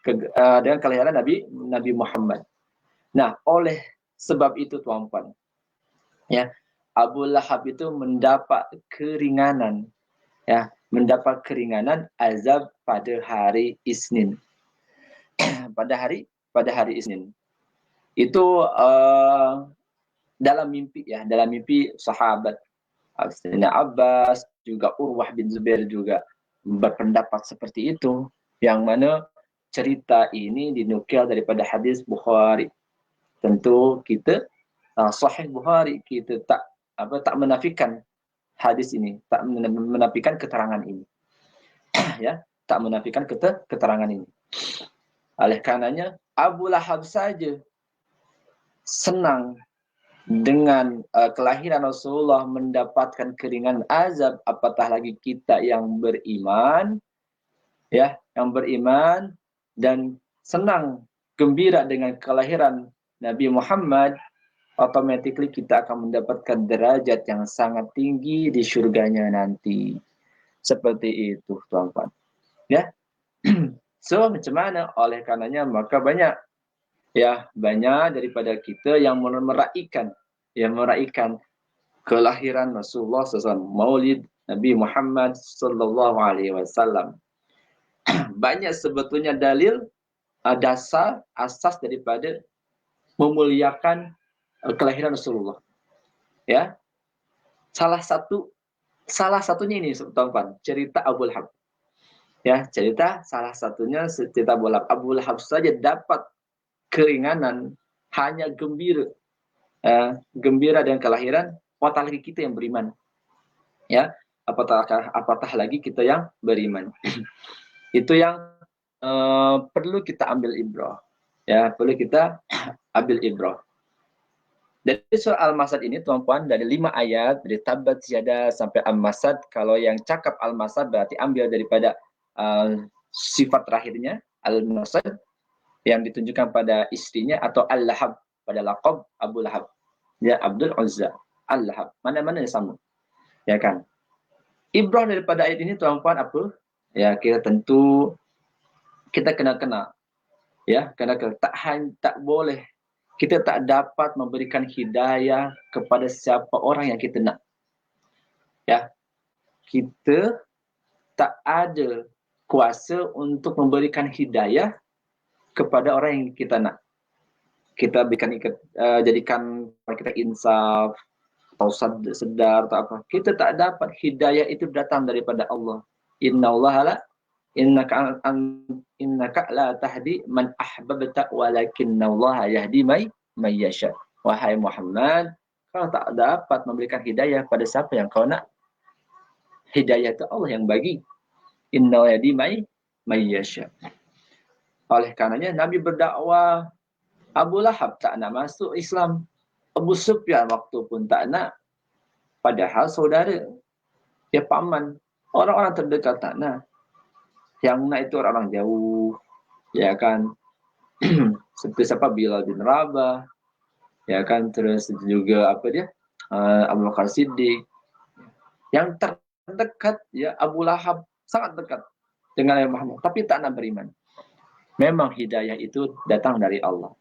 kelahiran Nabi Muhammad. Nah, oleh sebab itu tuan-tuan, ya, Abu Lahab itu mendapat keringanan, azab pada hari Isnin. pada hari Isnin. Itu dalam mimpi sahabat Sayyidina Abbas, juga Urwah bin Zubair juga berpendapat seperti itu, yang mana cerita ini dinukil daripada hadis Bukhari. Tentu kita Sahih Bukhari, kita tak menafikan hadis ini, tak menafikan keterangan ini. Ya, tak menafikan keterangan ini. Oleh karenanya Abu Lahab saja senang dengan kelahiran Rasulullah, mendapatkan keringanan azab, apatah lagi kita yang beriman, ya, yang beriman dan senang gembira dengan kelahiran Nabi Muhammad, automatically kita akan mendapatkan derajat yang sangat tinggi di syurganya nanti. Seperti itu, tuan-tuan. Ya. So, macam mana? Oleh karenanya maka banyak daripada kita yang meraihkan kelahiran Rasulullah SAW, Maulid Nabi Muhammad sallallahu alaihi wasallam. Banyak sebetulnya dalil, dasar, asas daripada memuliakan kelahiran Rasulullah. Ya. Salah satunya ini, teman-teman, cerita Abu Lahab. Ya, cerita salah satunya cerita bola Abu Lahab saja dapat keringanan, hanya gembira. Gembira dengan kelahiran, apatah lagi kita yang beriman. Ya, apatah lagi kita yang beriman. Itu yang perlu kita ambil ibrah. Ya, perlu kita ambil ibrah. Dari surah Al-Masad ini, tuan-puan, dari 5 ayat, dari Tabat Yada sampai Al-Masad, kalau yang cakap Al-Masad berarti ambil daripada sifat terakhirnya, Al-Masad, yang ditunjukkan pada istrinya, atau Al-Lahab, pada laqab Abu Lahab. Ya, Abdul Uzza, Al-Lahab. Mana-mana yang sama. Ya kan? Ibrah daripada ayat ini, tuan-puan, apa? Ya, kita tentu, kita kena. Ya, kena tak boleh. Kita tak dapat memberikan hidayah kepada siapa orang yang kita nak. Ya, kita tak ada kuasa untuk memberikan hidayah kepada orang yang kita nak. Kita jadikan kita insaf atau sedar atau apa. Kita tak dapat, hidayah itu datang daripada Allah. Innaka la tahdi man ahbabta walakinallaha yahdi may yasha. Wahai Muhammad, kau tak dapat memberikan hidayah pada siapa yang kau nak. Hidayah itu Allah yang bagi. Inna yahdi may yasha. Oleh karenanya Nabi berdakwah, Abu Lahab tak nak masuk Islam. Abu Sufyan waktu pun tak nak. Padahal saudara, ya paman, orang-orang terdekat tak nak. Yang nak itu orang-orang jauh, ya kan. Seperti siapa, Bilal bin Rabah, ya kan, terus juga apa dia, Abu Bakar Siddiq. Yang terdekat, ya Abu Lahab, sangat dekat dengan Nabi Muhammad, tapi tak nak beriman. Memang hidayah itu datang dari Allah.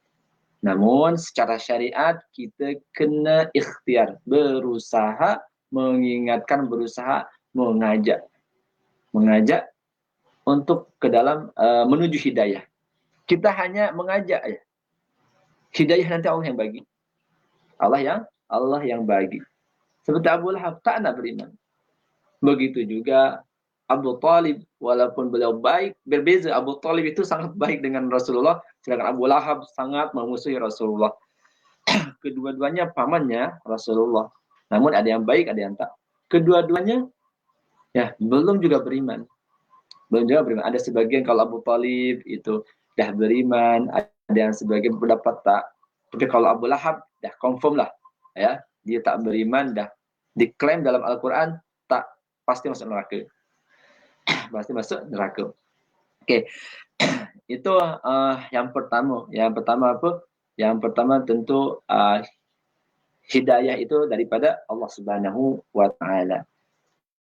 Namun secara syariat kita kena ikhtiar, berusaha mengingatkan, berusaha mengajak untuk ke dalam menuju hidayah. Kita hanya mengajak ya. Hidayah nanti Allah yang bagi. Allah yang bagi. Seperti Abu Lahab tak nak beriman. Begitu juga Abu Talib, walaupun beliau baik, berbeza. Abu Talib itu sangat baik dengan Rasulullah, sedangkan Abu Lahab sangat memusuhi Rasulullah. Kedua-duanya pamannya Rasulullah. Namun ada yang baik, ada yang tak. Kedua-duanya ya belum juga beriman. Ada sebagian kalau Abu Talib itu dah beriman, ada yang sebagian pendapat tak. Tapi kalau Abu Lahab dah confirm lah, ya, dia tak beriman, dah diklaim dalam Al-Quran, tak, pasti masuk neraka. Pasti masuk neraka. Oke. Itu yang pertama. Yang pertama apa? Yang pertama tentu hidayah itu daripada Allah Subhanahu wa taala.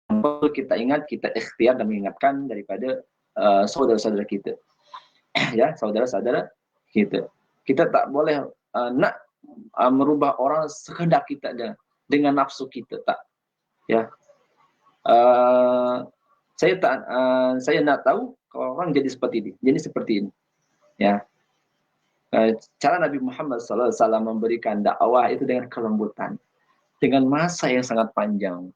Perlu kita ingat, kita ikhtiar dan mengingatkan daripada saudara-saudara kita. Ya, saudara-saudara kita. Kita tak boleh nak merubah orang sekehendak kita dengan nafsu kita, tak. Ya. Saya nak tahu kalau orang jadi seperti ini. Ya. Cara Nabi Muhammad SAW memberikan dakwah itu dengan kelembutan, dengan masa yang sangat panjang.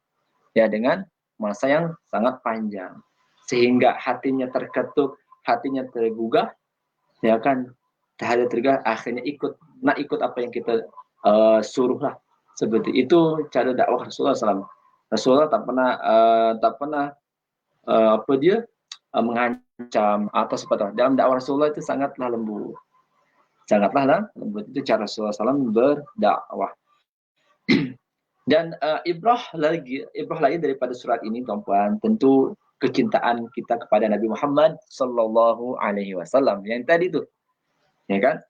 Ya, dengan masa yang sangat panjang, sehingga hatinya terketuk, hatinya tergugah, ya kan, tergugah, akhirnya ikut apa yang kita suruh lah. Seperti itu cara dakwah Rasulullah SAW. Rasulullah tak pernah mengancam atau seperti itu. Dalam dakwah Rasulullah itu sangatlah lembut. Itu cara Rasulullah SAW berdakwah. Dan ibrah lagi daripada surat ini, tuan-puan, tentu kecintaan kita kepada Nabi Muhammad sallallahu alaihi wasallam. Yang tadi itu, ya kan?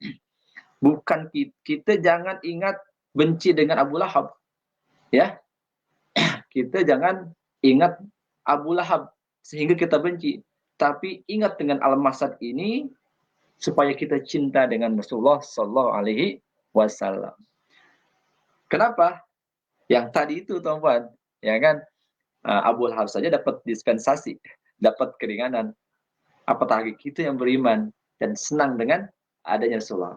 Bukan kita jangan ingat benci dengan Abu Lahab. Ya. Kita jangan ingat Abu Lahab sehingga kita benci, tapi ingat dengan Al-Masad ini supaya kita cinta dengan Rasulullah sallallahu alaihi wasallam. Kenapa? Yang tadi itu, tuan-puan, ya kan, Abu Lahab saja dapat dispensasi, dapat keringanan. Apatah lagi kita yang beriman dan senang dengan adanya Rasulullah.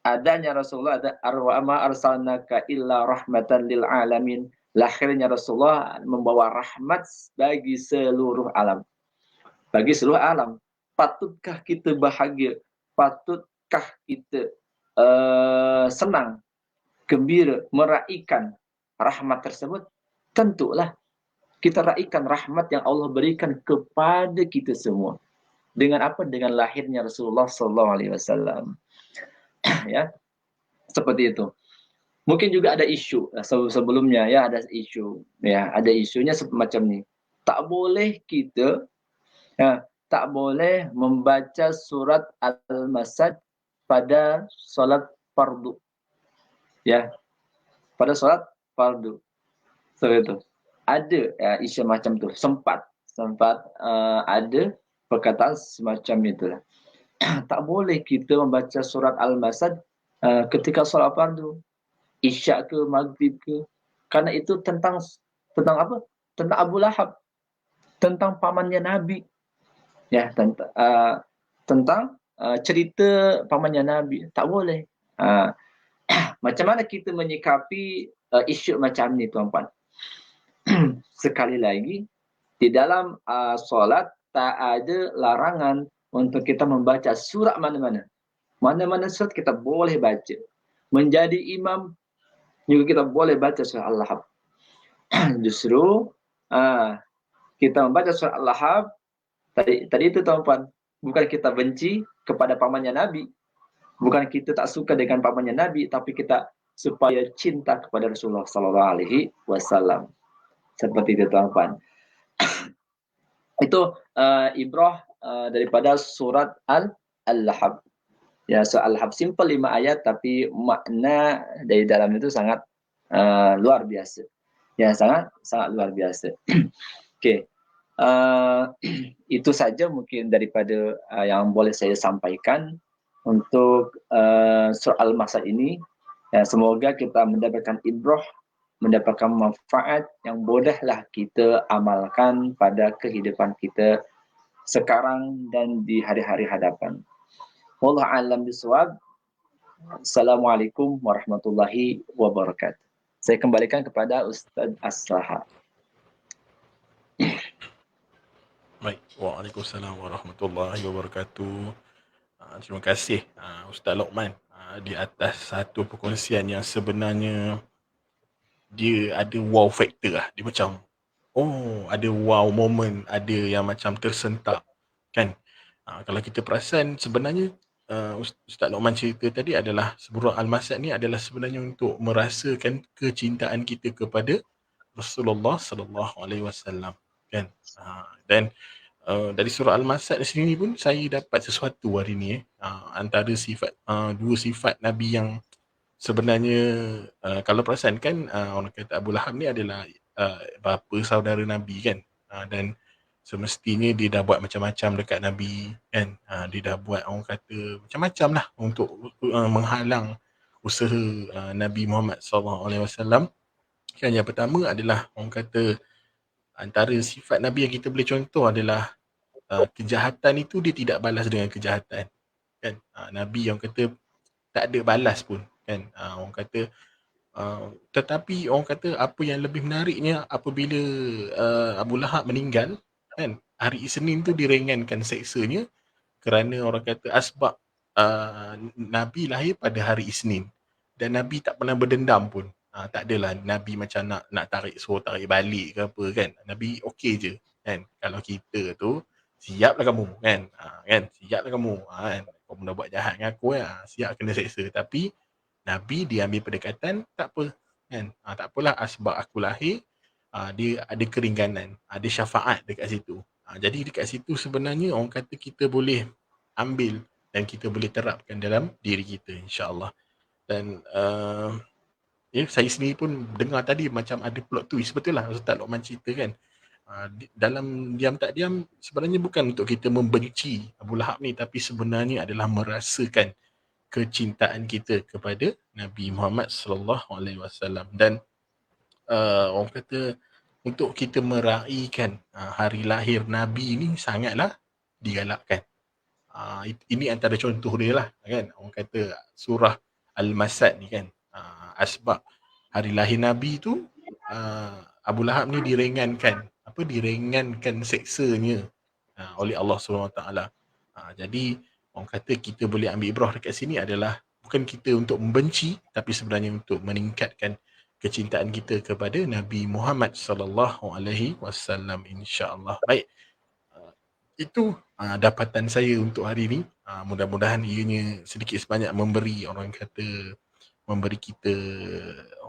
Adanya Rasulullah, ada arwama arsalnaka illa rahmatan lil alamin. Lahirnya Rasulullah membawa rahmat bagi seluruh alam. bagi seluruh alam. Patutkah kita bahagia? Patutkah kita senang, gembira, meraihkan rahmat tersebut? Tentulah kita raihkan rahmat yang Allah berikan kepada kita semua. Dengan apa? Dengan lahirnya Rasulullah sallallahu alaihi wasallam. Ya, seperti itu. Mungkin juga ada isu sebelumnya, ya, ada isu, ya, ada isunya semacam ni. Tak boleh kita, ya, tak boleh membaca surat Al-Masad pada solat fardu, ya, pada solat fardu. Seperti itu. Ada, ya, isu macam tu. Sempat ada perkataan semacam itulah. Tak boleh kita membaca surat Al-Masad ketika solat fardu, isyak ke, maghrib ke, kerana itu tentang apa? Tentang Abu Lahab, tentang pamannya Nabi, ya, tentang cerita pamannya Nabi. Tak boleh. Macam mana kita menyikapi isu macam ni, tuan-puan? Sekali lagi, di dalam solat tak ada larangan untuk kita membaca surat mana-mana. Mana-mana surat kita boleh baca. Menjadi imam juga kita boleh baca surah Al-Lahab. Justru kita membaca surah Al-Lahab tadi itu, tuan-puan, bukan kita benci kepada pamannya Nabi, bukan kita tak suka dengan pamannya Nabi, tapi kita supaya cinta kepada Rasulullah sallallahu alaihi wasallam. Seperti itu, tuan-puan. Itu ibrah daripada surat Al-Lahab. Ya, surah Al-Lahab simple 5 ayat, tapi makna dari dalam itu sangat luar biasa. Ya, sangat luar biasa. Okey. Itu saja mungkin daripada yang boleh saya sampaikan untuk surah Al-Masad ini. Ya, semoga kita mendapatkan ibrah, mendapatkan manfaat yang bolehlah kita amalkan pada kehidupan kita sekarang dan di hari-hari hadapan. Wallahu a'lam bishawab. Assalamualaikum warahmatullahi wabarakatuh. Saya kembalikan kepada Ustaz As-Saha.
Baik, Waalaikumsalam warahmatullahi wabarakatuh. Terima kasih Ustaz Luqman di atas satu perkongsian yang sebenarnya dia ada wow factor lah. Dia macam, ada wow moment, ada yang macam tersentak kan. Kalau kita perasan sebenarnya Ustaz Luqman cerita tadi adalah surah Al-Masad ni adalah sebenarnya untuk merasakan kecintaan kita kepada Rasulullah sallallahu alaihi wasallam kan. Dan dari surah Al-Masad sini pun saya dapat sesuatu hari ni antara sifat dua sifat Nabi yang sebenarnya kalau perasan kan orang kata Abu Lahab ni adalah bapa saudara Nabi kan, dan semestinya dia dah buat macam-macam dekat Nabi kan. Dia dah buat orang kata macam-macam lah untuk menghalang usaha Nabi Muhammad SAW. Kan yang pertama adalah orang kata antara sifat Nabi yang kita boleh contoh adalah kejahatan itu dia tidak balas dengan kejahatan kan. Nabi yang kata tak ada balas pun kan. Orang kata tetapi orang kata apa yang lebih menariknya apabila Abu Lahab meninggal kan, hari Isnin tu diringankan seksanya kerana orang kata asbab Nabi lahir pada hari Isnin dan Nabi tak pernah berdendam pun. Tak adalah Nabi macam nak suruh tarik balik ke apa kan. Nabi okey je kan. Kalau kita tu siaplah kamu kan. Kan siaplah kamu kan. Kau dah buat jahat dengan aku siap kena seksa. Tapi Nabi dia ambil pendekatan tak apa kan. Tak apalah asbab aku lahir dia ada keringanan, ada syafaat dekat situ. Jadi dekat situ sebenarnya orang kata kita boleh ambil dan kita boleh terapkan dalam diri kita insya-Allah. Dan saya sendiri pun dengar tadi macam ada plot twist, betul lah Ustaz Luqman cerita kan. Dalam diam tak diam sebenarnya bukan untuk kita membenci Abu Lahab ni, tapi sebenarnya adalah merasakan kecintaan kita kepada Nabi Muhammad sallallahu alaihi wasallam. Dan orang kata untuk kita meraihkan hari lahir Nabi ni sangatlah digalakkan. Ini antara contoh dia lah kan. Orang kata surah Al-Masad ni kan, asbab hari lahir Nabi tu Abu Lahab ni diringankan seksanya oleh Allah SWT. Jadi orang kata kita boleh ambil ibrah dekat sini adalah bukan kita untuk membenci, tapi sebenarnya untuk meningkatkan kecintaan kita kepada Nabi Muhammad sallallahu alaihi wasallam, insya-Allah. Baik. Itu dapatan saya untuk hari ini. Mudah-mudahan ianya sedikit sebanyak memberi kita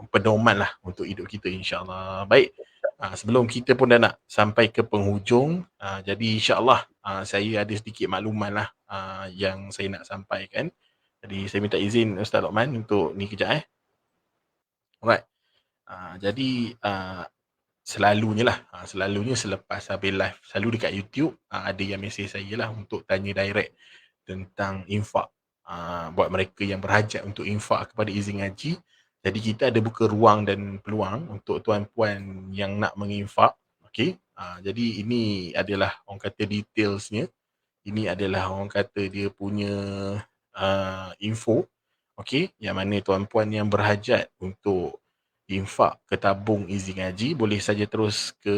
pedoman lah untuk hidup kita, insya-Allah. Baik. Sebelum kita pun dah nak sampai ke penghujung, jadi insya-Allah saya ada sedikit makluman lah yang saya nak sampaikan. Jadi saya minta izin Ustaz Luqman untuk ni kejap. Alright. Jadi selalunya selepas habis live, selalu dekat YouTube ada yang mesej saya lah untuk tanya direct tentang infak. Buat mereka yang berhajat untuk infak kepada izin ngaji. Jadi kita ada buka ruang dan peluang untuk tuan-puan yang nak menginfak. Okey. Jadi ini adalah orang kata detailsnya. Ini adalah orang kata dia punya info. Okey, yang mana tuan-puan yang berhajat untuk infak ke tabung izin ngaji boleh saja terus ke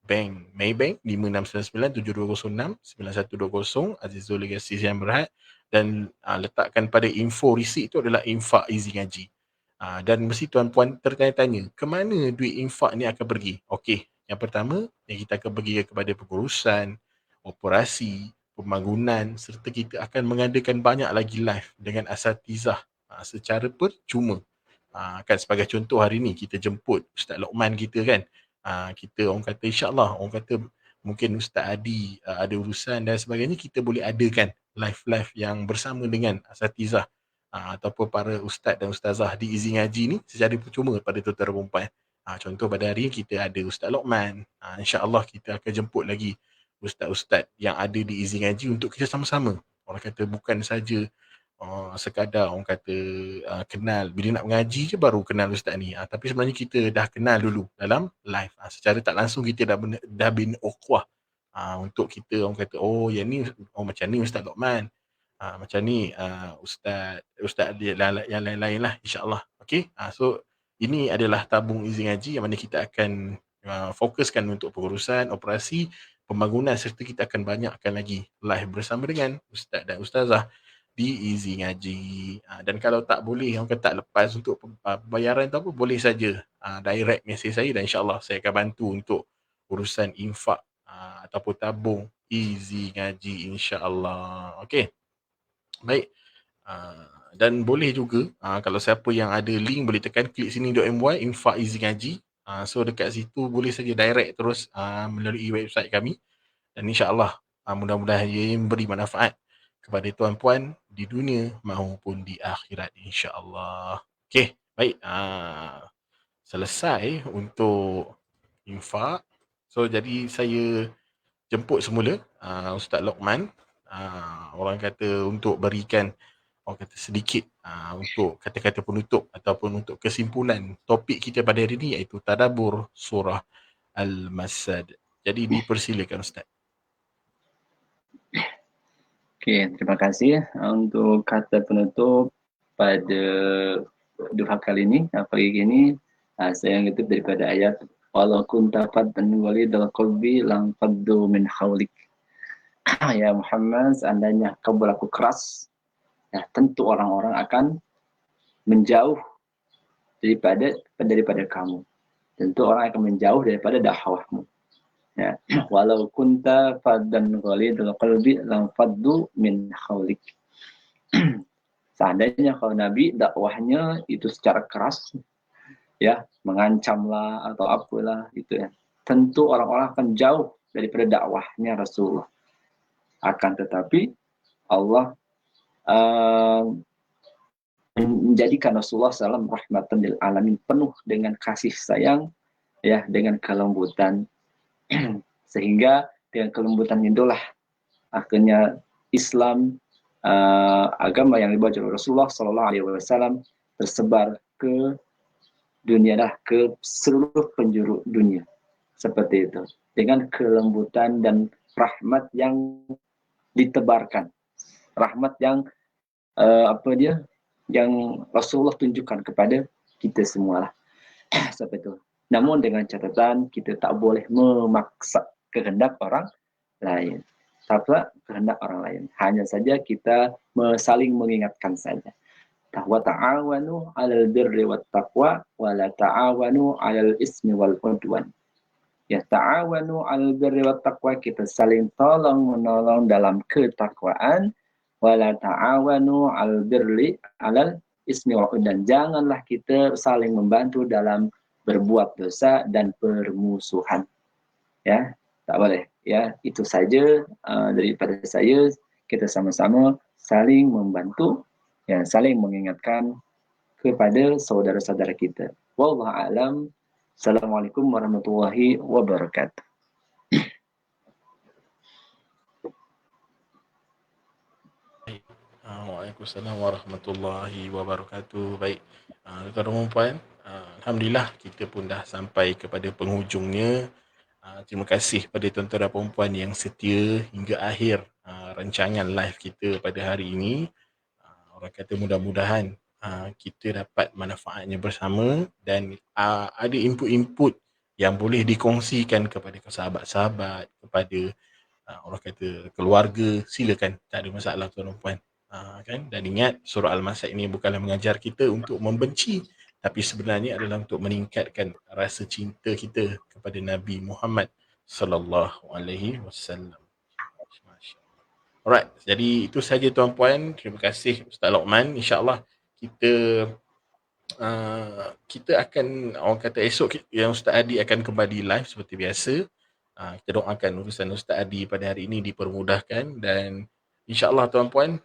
bank Maybank 5699-7206-9120 Azizul Legacy yang berhad, dan letakkan pada info receipt itu adalah infak izin ngaji. Dan mesti tuan-puan tertanya-tanya, ke mana duit infak ni akan pergi? Okey, yang pertama yang kita akan pergi kepada pengurusan, operasi, pembangunan, serta kita akan mengadakan banyak lagi live dengan asatizah secara percuma. Kan sebagai contoh hari ni kita jemput Ustaz Luqman kita kan. Kita orang kata insya-Allah, orang kata mungkin Ustaz Adi ada urusan dan sebagainya, kita boleh adakan live-live yang bersama dengan asatizah ataupun para ustaz dan ustazah di izin ngaji ni secara percuma pada tuan-tuan dan puan-puan. Contoh pada hari ni kita ada Ustaz Luqman. Insya-Allah kita akan jemput lagi ustaz-ustaz yang ada di izin ngaji untuk kita sama-sama. Orang kata bukan saja sekadar orang kata kenal, bila nak mengaji je baru kenal ustaz ni, tapi sebenarnya kita dah kenal dulu dalam live. Secara tak langsung kita dah bin ukhuwah untuk kita orang kata yang ni macam ni Ustaz Luqman, macam ni ustaz yang lain-lain lah, insya-Allah. Okey. So ini adalah tabung izin ngaji yang mana kita akan fokuskan untuk pengurusan, operasi, pembangunan, serta kita akan banyakkan lagi live bersama dengan ustaz dan ustazah di izin ngaji. Dan kalau tak boleh, orang kata tak lepas untuk pembayaran tu apa, boleh saja direct message saya dan insya-Allah saya akan bantu untuk urusan infak ataupun tabung izin ngaji, insya-Allah. Okey. Baik. Dan boleh juga kalau siapa yang ada link boleh tekan klik sini.my infak izin ngaji. So dekat situ boleh saja direct terus melalui website kami, dan insya-Allah mudah-mudahan ia memberi manfaat kepada tuan-puan di dunia maupun di akhirat, insya-Allah. Okey, baik. Selesai untuk infak. So jadi saya jemput semula Ustaz Luqman, orang kata untuk berikan orang kata sedikit untuk kata-kata penutup ataupun untuk kesimpulan topik kita pada hari ini, iaitu tadabbur surah Al-Masad. Jadi dipersilakan Ustaz.
Okey, terima kasih untuk kata penutup pada duha kali ini, pagi ini. Saya mengutip daripada ayat walau kunta faddan ghalidal qalbi lam faddu min haulik. Ya Muhammad, seandainya kau berlaku keras, tentu orang-orang akan menjauh daripada kamu. Tentu orang akan menjauh daripada dakwahmu. Ya, walau kunta faddan ghalidal qalbi lam faddu min haulik. Seandainya kalau Nabi dakwahnya itu secara keras, ya, mengancamlah atau apalah gitu ya, tentu orang-orang akan jauh daripada dakwahnya Rasulullah. Akan tetapi Allah menjadikan Rasulullah SAW rahmatan lil alamin, penuh dengan kasih sayang, ya, dengan kelembutan. Sehingga dengan kelembutan itulah akhirnya Islam, agama yang dibawa oleh Rasulullah SAW tersebar ke dunia, ke seluruh penjuru dunia. Seperti itu, dengan kelembutan dan rahmat yang ditebarkan, rahmat yang yang Rasulullah tunjukkan kepada kita semua lah. Seperti itu. Namun dengan catatan kita tak boleh memaksa kehendak orang lain. Tanpa kehendak orang lain. Hanya saja kita saling mengingatkan saja. Wa ta'awanu 'alal birri wat taqwa wa la ta'awanu 'alal ismi wal udwan. Ya, ta'awanu 'alal birri wat taqwa, kita saling tolong menolong dalam ketakwaan, wa la ta'awanu 'alal birri 'alal ismi wal udwan. Janganlah kita saling membantu dalam berbuat dosa dan permusuhan. Ya, tak boleh. Ya, itu saja daripada saya. Kita sama-sama saling membantu, ya, saling mengingatkan kepada saudara-saudara kita. Wallahu a'lam. Assalamualaikum warahmatullahi wabarakatuh.
Waalaikumsalam warahmatullahi wabarakatuh. Baik, tuan-tuan dan puan, alhamdulillah kita pun dah sampai kepada penghujungnya. Terima kasih pada tuan-tuan dan puan yang setia hingga akhir rancangan live kita pada hari ini. Orang kata mudah-mudahan kita dapat manfaatnya bersama dan ada input-input yang boleh dikongsikan kepada sahabat-sahabat, kepada orang kata keluarga. Silakan, tak ada masalah tuan-tuan dan puan. Kan? Dan ingat, surah Al-Masad ini bukanlah mengajar kita untuk membenci, tapi sebenarnya adalah untuk meningkatkan rasa cinta kita kepada Nabi Muhammad sallallahu alaihi wasallam. Alright, jadi itu saja tuan-puan. Terima kasih Ustaz Luqman. InsyaAllah kita akan, orang kata esok yang Ustaz Adi akan kembali live seperti biasa. Kita doakan urusan Ustaz Adi pada hari ini dipermudahkan, dan InsyaAllah tuan-puan,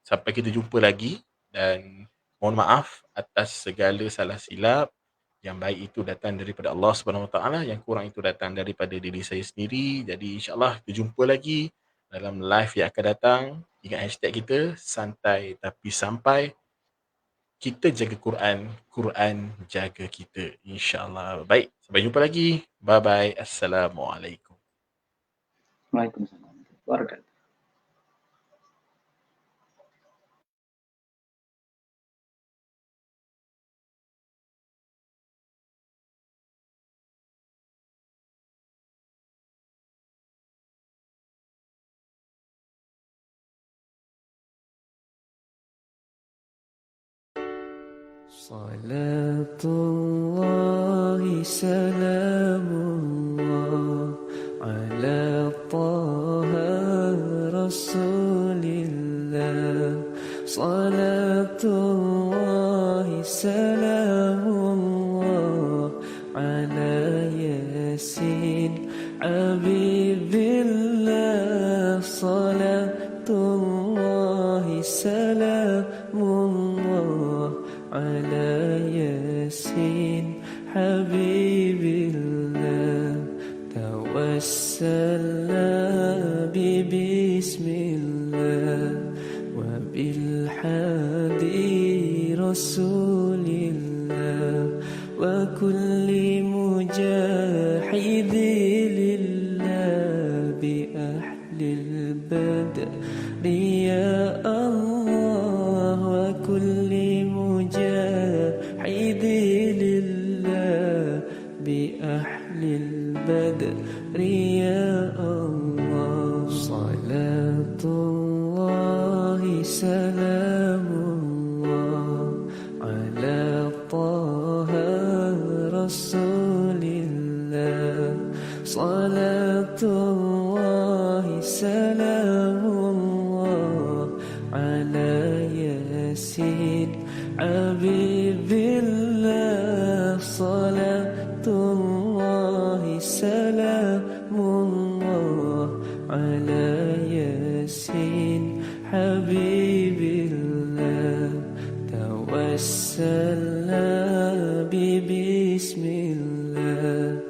sampai kita jumpa lagi, dan mohon maaf atas segala salah silap. Yang baik itu datang daripada Allah SWT, yang kurang itu datang daripada diri saya sendiri. Jadi insyaAllah kita jumpa lagi dalam live yang akan datang. Ingat hashtag kita, santai tapi sampai. Kita jaga Quran, Quran jaga kita. InsyaAllah. Baik, sampai jumpa lagi. Bye-bye. Assalamualaikum.
Waalaikumsalam warahmatullahi wabarakatuh.
Salatullahi salamullah ala taha rasulillah. Salatullahi salamullah ala yasin habibillah. Salatullahi salamullah ala yasin habibillah. Tawassalna bismillah wa bil hadi rasulillah wa kulli mujahidi lillah bi ahlil badri ya Allah wa kulli mujahidi lillah bi ahlil badri ya Allah. Salatullahi salamullah ala taha rasulillah. Salatullahi salamullah ala yasin habibillah. Salatullahi salamullah ala yasin habibillah. Tawassalna bismillah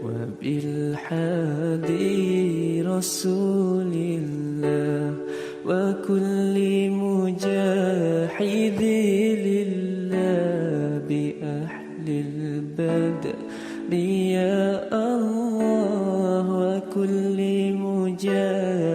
wa bil hadi rasulillah wa kulli mujahidi lillah bi ahlil badri ya Allah wa kulli mujahidi